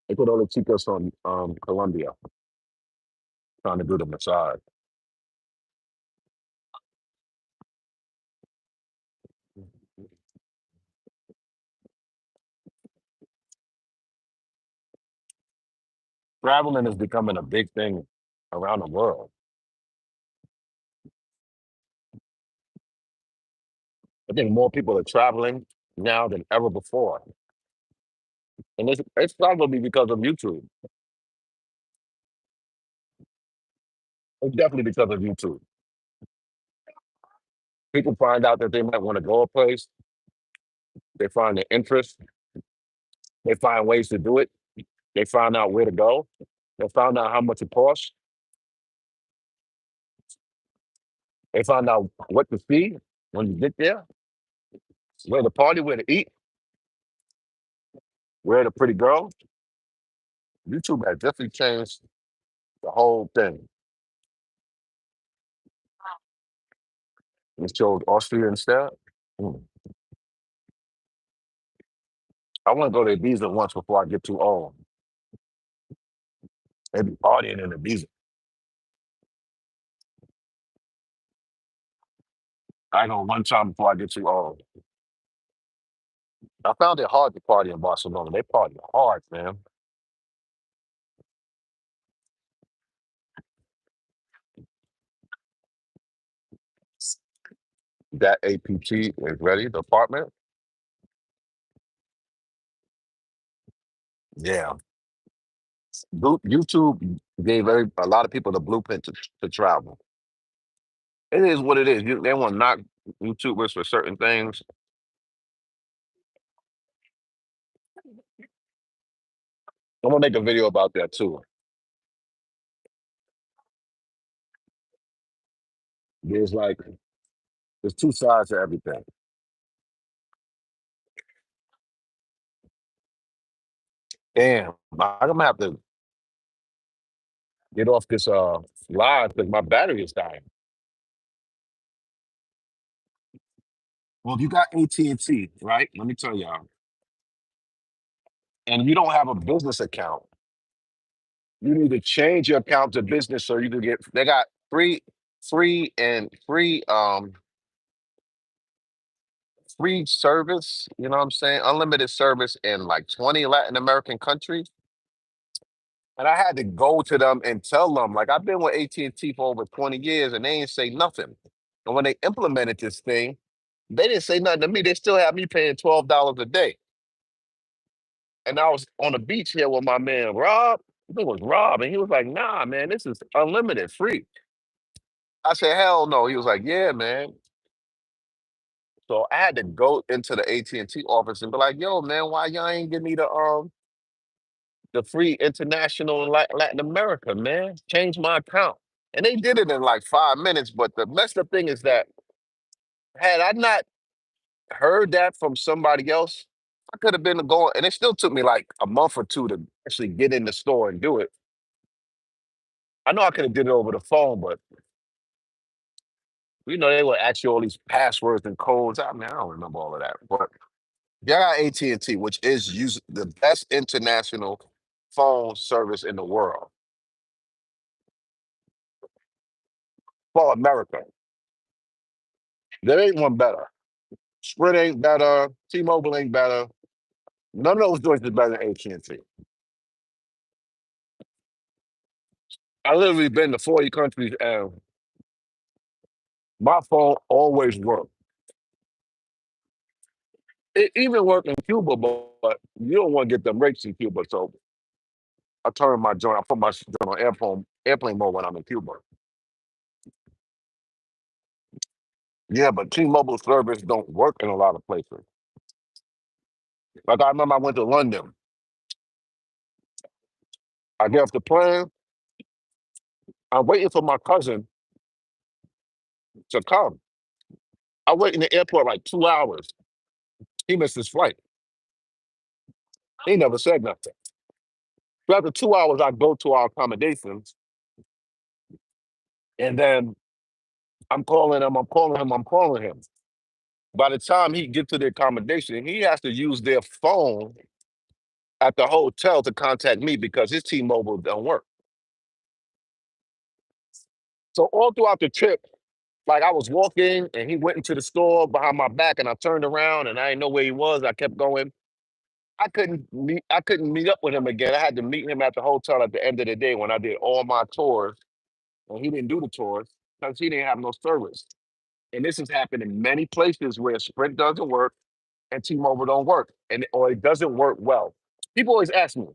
Speaker 1: They put all the chicos from Colombia trying to do the massage. Traveling is becoming a big thing around the world. I think more people are traveling now than ever before. And it's probably because of YouTube. It's definitely because of YouTube. People find out that they might want to go a place, they find the interest, they find ways to do it, they find out where to go, they found out how much it costs, they found out what to see when you get there, where to party, where to eat, where the pretty girl. YouTube has definitely changed the whole thing. It showed Austria instead. Mm. I want to go to Ibiza once before I get too old. Maybe partying in Ibiza. I go one time before I get too old. I found it hard to party in Barcelona. They party hard, man. That APT is ready, the apartment. Yeah. YouTube gave a lot of people the blueprint to travel. It is what it is. They want to knock YouTubers for certain things. I'm gonna make a video about that too. There's like there's two sides to everything. Damn, I'm gonna have to get off this live because my battery is dying. Well, if you got AT&T, right? Let me tell y'all, and you don't have a business account, you need to change your account to business so you can get. They got free service. You know what I'm saying? Unlimited service in like 20 Latin American countries. And I had to go to them and tell them, like, I've been with AT&T for over 20 years and they ain't say nothing. And when they implemented this thing, they didn't say nothing to me. They still have me paying $12 a day. And I was on the beach here with my man Rob. I think it was Rob, and he was like, "Nah, man, this is unlimited, free." I said, "Hell no." He was like, "Yeah, man." So I had to go into the AT&T office and be like, "Yo, man, why y'all ain't give me the free international in Latin America, man? Change my account." And they did it in like 5 minutes. But the messed up thing is that had I not heard that from somebody else, I could have been going, and it still took me like a month or two to actually get in the store and do it. I know I could have did it over the phone, but they would ask you all these passwords and codes. I mean, I don't remember all of that. But yeah, I got AT&T, which is the best international phone service in the world for America. There ain't one better. Sprint ain't better. T-Mobile ain't better. None of those joints is better than AT&T. I literally been to 40 countries and my phone always worked. It even worked in Cuba, but you don't want to get them rates in Cuba. So I turn my joint, I put my joint on airplane mode when I'm in Cuba. Yeah, but T-Mobile service don't work in a lot of places. Like I remember I went to London. I get off the plane. I'm waiting for my cousin to come. I wait in the airport like 2 hours. He missed his flight. He never said nothing. So after 2 hours, I go to our accommodations, and then I'm calling him, I'm calling him, I'm calling him. By the time he gets to the accommodation, he has to use their phone at the hotel to contact me because his T-Mobile don't work. So all throughout the trip, like I was walking and he went into the store behind my back and I turned around and I didn't know where he was. I kept going. I couldn't meet up with him again. I had to meet him at the hotel at the end of the day when I did all my tours and he didn't do the tours because he didn't have no service. And this has happened in many places where Sprint doesn't work and T-Mobile don't work, or it doesn't work well. People always ask me,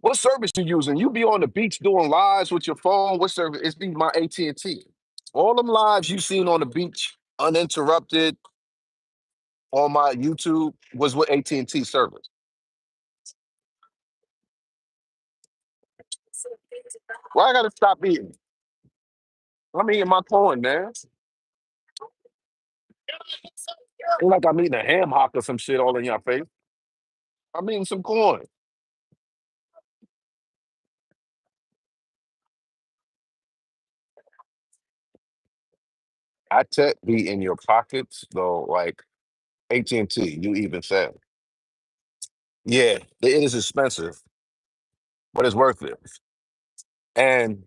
Speaker 1: "What service you using?" You be on the beach doing lives with your phone. What service? It's be my AT&T. All them lives you seen on the beach, uninterrupted on my YouTube, was with AT&T service. Why I gotta stop eating? I'm eating my corn, man. It's like I'm eating a ham hock or some shit all in your face. I'm eating some corn. I tech be in your pockets though, like AT&T. You even said, yeah, it is expensive, but it's worth it. And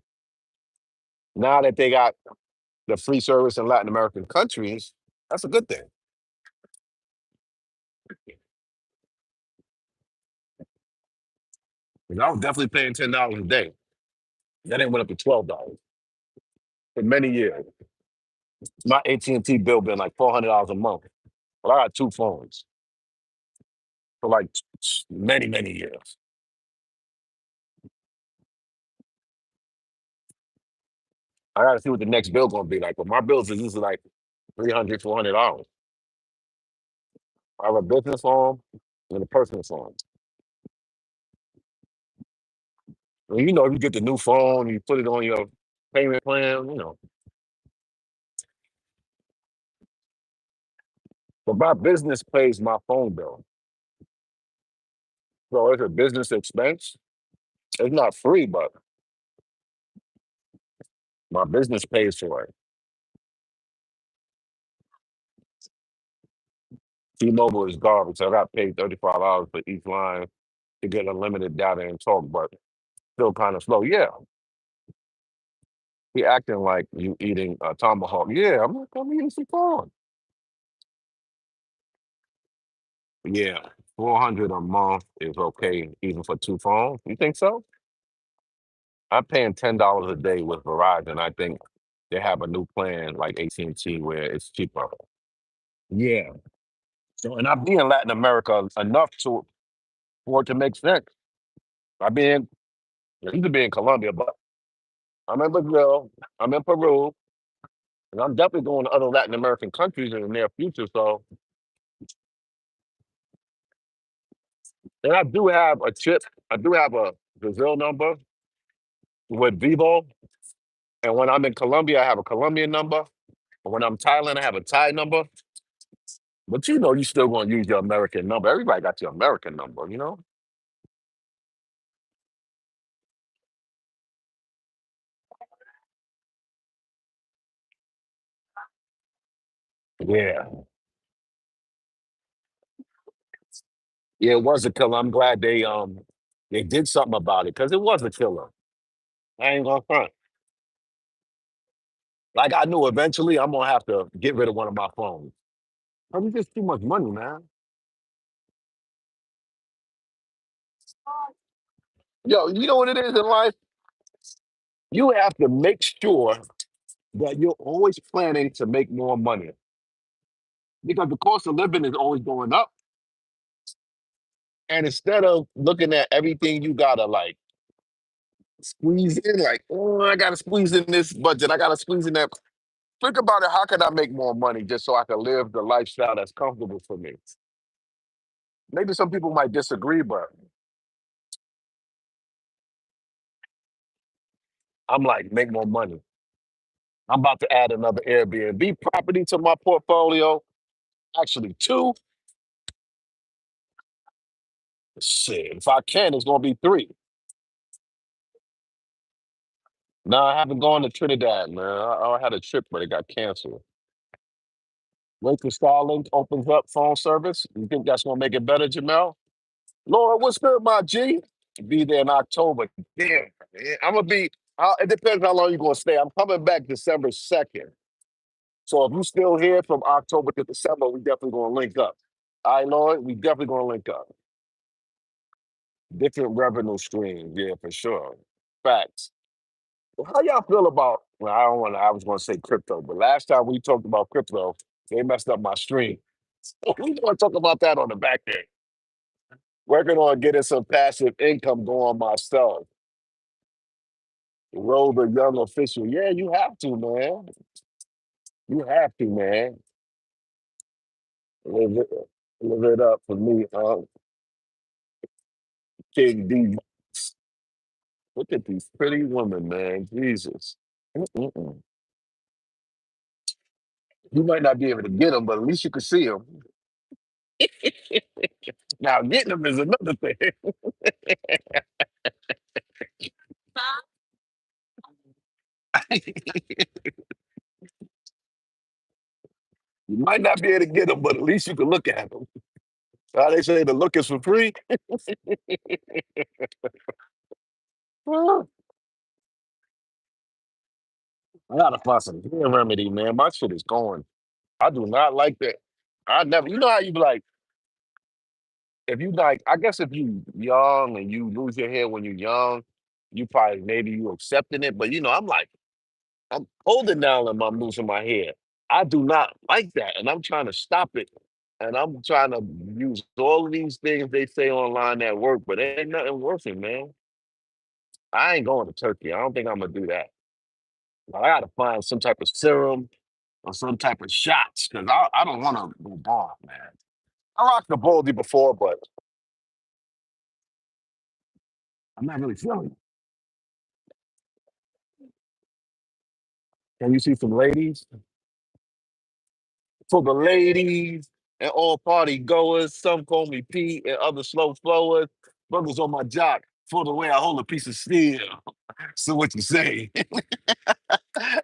Speaker 1: now that they got the free service in Latin American countries, that's a good thing. 'Cause I was definitely paying $10 a day. That ain't went up to $12 for many years. My AT&T bill been like $400 a month. Well, I got two phones for like many, many years. I gotta see what the next bill gonna be like. But my bills is usually like 300, $400. I have a business phone and a personal phone. And if you get the new phone, you put it on your payment plan. But my business pays my phone bill. So it's a business expense. It's not free, but my business pays for it. T-Mobile is garbage. So I got paid $35 for each line to get unlimited data and talk, but still kind of slow. Yeah, he acting like you eating a tomahawk. Yeah, I'm eating some corn. Yeah, 400 a month is okay, even for two phones. You think so? I'm paying $10 a day with Verizon. I think they have a new plan like AT&T where it's cheaper. Yeah. So, and I've been in Latin America enough for it to make sense. I've been, I used to be in Colombia, but I'm in Brazil, I'm in Peru, and I'm definitely going to other Latin American countries in the near future. So, and I do have a chip. I do have a Brazil number with Vivo. And when I'm in Colombia, I have a Colombian number. And when I'm Thailand, I have a Thai number. But you still gonna use your American number. Everybody got your American number. Yeah. Yeah, it was a killer. I'm glad they did something about it because it was a killer. I ain't gonna front. Like I knew eventually I'm gonna have to get rid of one of my phones. It's just too much money, man. Yo, you know what it is in life? You have to make sure that you're always planning to make more money because the cost of living is always going up. And instead of looking at everything you gotta like squeeze in, like, oh, I gotta squeeze in this budget, I gotta squeeze in that. Think about it. How can I make more money just so I can live the lifestyle that's comfortable for me? Maybe some people might disagree, but I'm like, make more money. I'm about to add another Airbnb property to my portfolio. Actually, two. Shit, if I can, it's gonna be three. No, I haven't gone to Trinidad, man. I had a trip, but it got canceled. Wait till Starlink opens up phone service. You think that's gonna make it better, Jamel? Lord, what's good, my G? Be there in October. Damn, man. I'm gonna be. It depends how long you're gonna stay. I'm coming back December 2nd. So if you still here from October to December, we definitely gonna link up. All right, Lord, we definitely gonna link up. Different revenue streams, yeah, for sure. Facts. Well, how y'all feel about? Well, I don't want. I was gonna say crypto, but last time we talked about crypto, they messed up my stream. We gonna talk about that on the back end. Working on getting some passive income going myself. Roll the young official. Yeah, you have to, man. You have to, man. Live it, live it up for me, King D. Look at these pretty women, man. Jesus. Mm-mm-mm. You might not be able to get them, but at least you can see them. Now, getting them is another thing. You might not be able to get them, but at least you can look at them. How they say the look is for free. I gotta find some hair remedy, man. My shit is going. I do not like that. I never, you know how you be like, if you like, I guess if you young and you lose your hair when you're young, you probably maybe you accepting it. But I'm like, I'm older now and I'm losing my hair. I do not like that, and I'm trying to stop it. And I'm trying to use all of these things they say online that work, but ain't nothing working, man. I ain't going to Turkey. I don't think I'm gonna do that. I gotta find some type of serum or some type of shots because I don't want to go bald, man. I rocked the baldy before, but I'm not really feeling it. Can you see some ladies? For the ladies and all party goers, some call me Pete and other slow flowers. Brothers on my jock for the way I hold a piece of steel. So what you say?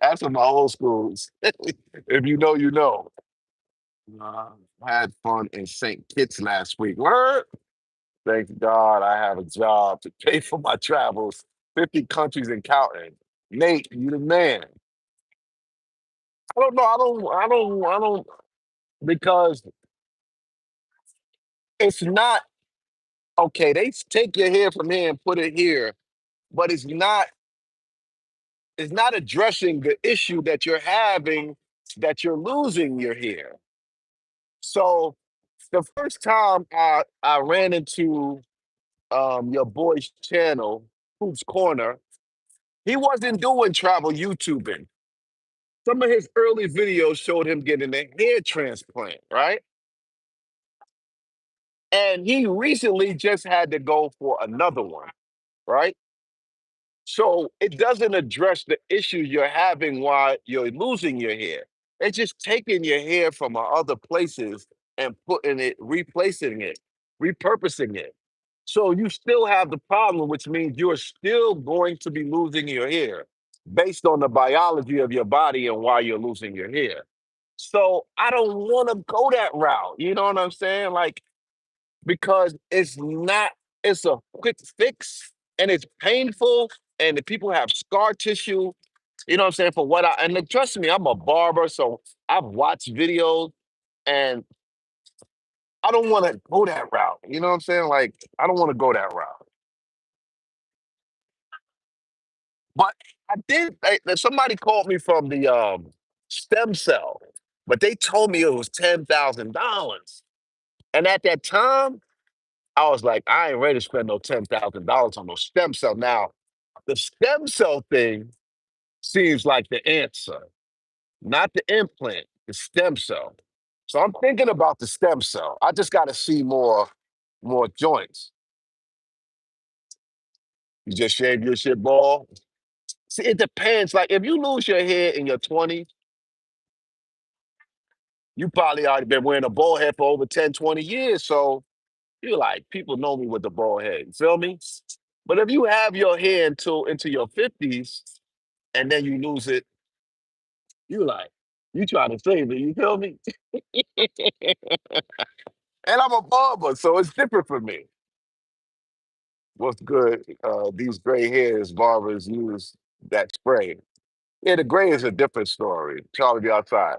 Speaker 1: That's from my old schools. If you know, you know. Uh, I had fun in St. Kitts last week. Word? Thank God I have a job to pay for my travels. 50 countries and counting. Nate, you the man. I don't know. I don't because it's not okay. They take your hair from here and put it here, but it's not addressing the issue that you're having that you're losing your hair. So the first time I ran into your boy's channel, Hoop's Corner, he wasn't doing travel YouTubing. Some of his early videos showed him getting a hair transplant, right? And he recently just had to go for another one, right? So it doesn't address the issue you're having while you're losing your hair. It's just taking your hair from other places and putting it, replacing it, repurposing it. So you still have the problem, which means you're still going to be losing your hair based on the biology of your body and why you're losing your hair. So I don't want to go that route. You know what I'm saying? Like, because it's not, it's a quick fix and it's painful and the people have scar tissue. You know what I'm saying? For what I, and then trust me, I'm a barber, so I've watched videos and I don't want to go that route. You know what I'm saying? Like, I don't want to go that route. But I did. Somebody called me from the stem cell, but they told me it was $10,000. And at that time, I was like, I ain't ready to spend no $10,000 on no stem cell. Now, the stem cell thing seems like the answer, not the implant, the stem cell. So I'm thinking about the stem cell. I just got to see more joints. You just shave your shit bald. See, it depends. Like if you lose your hair in your 20s, you probably already been wearing a bald head for over 10, 20 years. So you're like, people know me with the bald head. You feel me? But if you have your hair until into your 50s and then you lose it, you like, you try to save it, you feel me? And I'm a barber, so it's different for me. What's good? These gray hairs barbers use that spray. Yeah, the gray is a different story. Charlie be outside.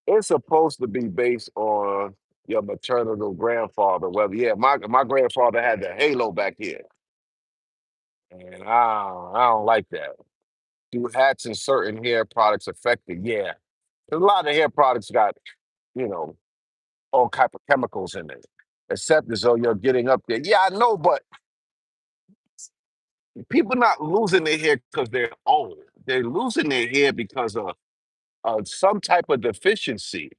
Speaker 1: It's supposed to be based on your maternal grandfather. Whether yeah, my grandfather had the halo back here, and I don't like that. Do hats and certain hair products affect it? Yeah, 'cause a lot of hair products got you know all type of chemicals in it. Except as though you're getting up there. Yeah, I know, but people not losing their hair because they're old. They're losing their hair because of some type of deficiency.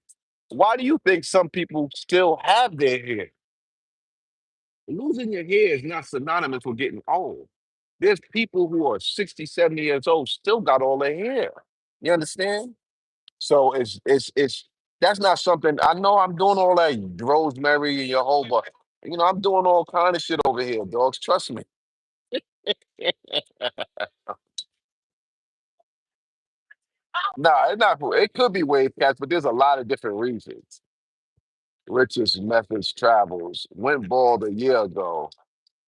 Speaker 1: Why do you think some people still have their hair? Losing your hair is not synonymous with getting old. There's people who are 60, 70 years old still got all their hair. You understand? So it's that's not something I know I'm doing all that rosemary and your whole but I'm doing all kind of shit over here, dogs. Trust me. Nah, it's not it could be wave cats, but there's a lot of different reasons. Richest methods travels. Went bald a year ago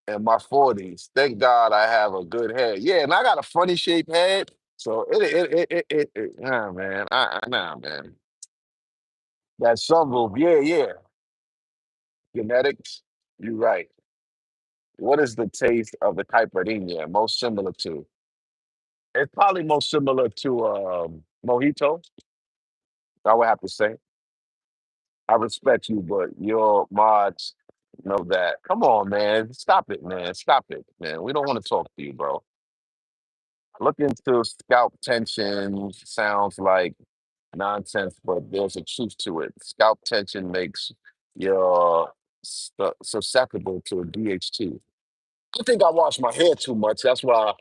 Speaker 1: in my 40s. Thank God I have a good head. Yeah, and I got a funny shaped head. So nah, man. Nah, man. That sunroof, yeah, yeah. Genetics, you're right. What is the taste of the caipirinha most similar to? It's probably most similar to mojito, I would have to say. I respect you, but your mods know that. Come on, man. Stop it, man. Stop it, man. We don't want to talk to you, bro. Look into scalp tension. Sounds like nonsense, but there's a truth to it. Scalp tension makes you susceptible to DHT. I think I wash my hair too much. That's one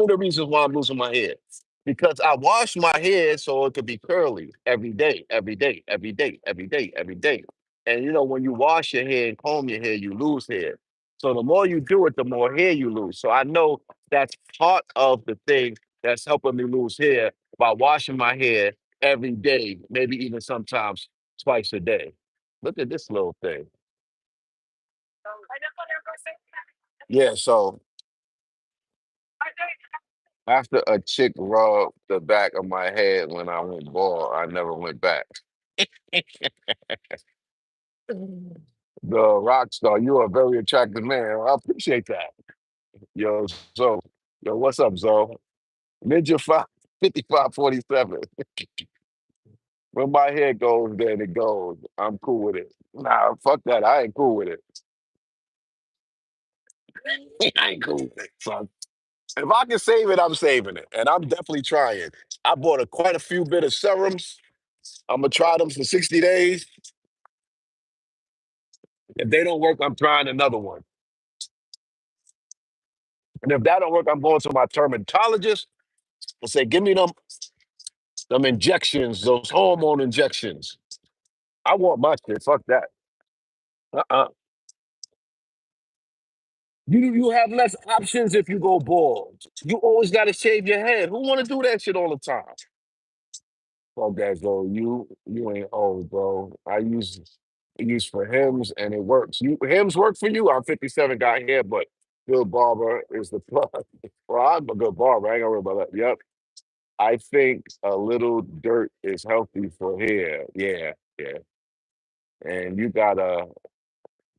Speaker 1: of the reasons why I'm losing my hair. Because I wash my hair so it could be curly every day, every day, every day, every day, every day. And when you wash your hair and comb your hair, you lose hair. So the more you do it, the more hair you lose. So I know that's part of the thing that's helping me lose hair by washing my hair every day, maybe even sometimes twice a day. Look at this little thing. Yeah, so after a chick rubbed the back of my head when I went bald, I never went back. The rock star, you're a very attractive man. I appreciate that. Yo, so, yo, what's up, Zo? Ninja 5547. When my hair goes, then it goes. I'm cool with it. Nah, fuck that. I ain't cool with it. I ain't cool with it, son. If I can save it, I'm saving it. And I'm definitely trying. I bought quite a few bit of serums. I'm gonna try them for 60 days. If they don't work, I'm trying another one. And if that don't work, I'm going to my dermatologist and say, give me them injections, those hormone injections. I want my shit. Fuck that. Uh-uh. You have less options if you go bald. You always got to shave your head. Who want to do that shit all the time? Fuck that, bro. You ain't old, bro. I use for Hims and it works. You Hims work for you. I'm 57, got hair, but good barber is the plus. Well, I'm a good barber. I ain't gonna worry about that. Yep. I think a little dirt is healthy for hair. Yeah, yeah. And you got a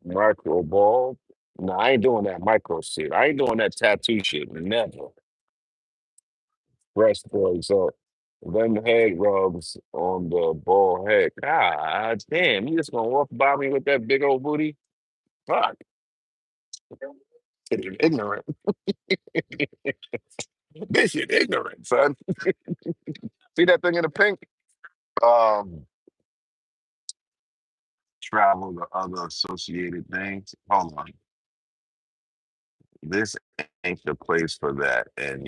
Speaker 1: micro bald. No, I ain't doing that micro shit. I ain't doing that tattoo shit. Never. Breast boy. So them head rubs on the bald head. God damn, you just gonna walk by me with that big old booty? Fuck. It is ignorant. This shit ignorant, son. See that thing in the pink? Um, travel to other associated things. Hold on. This ain't the place for that. And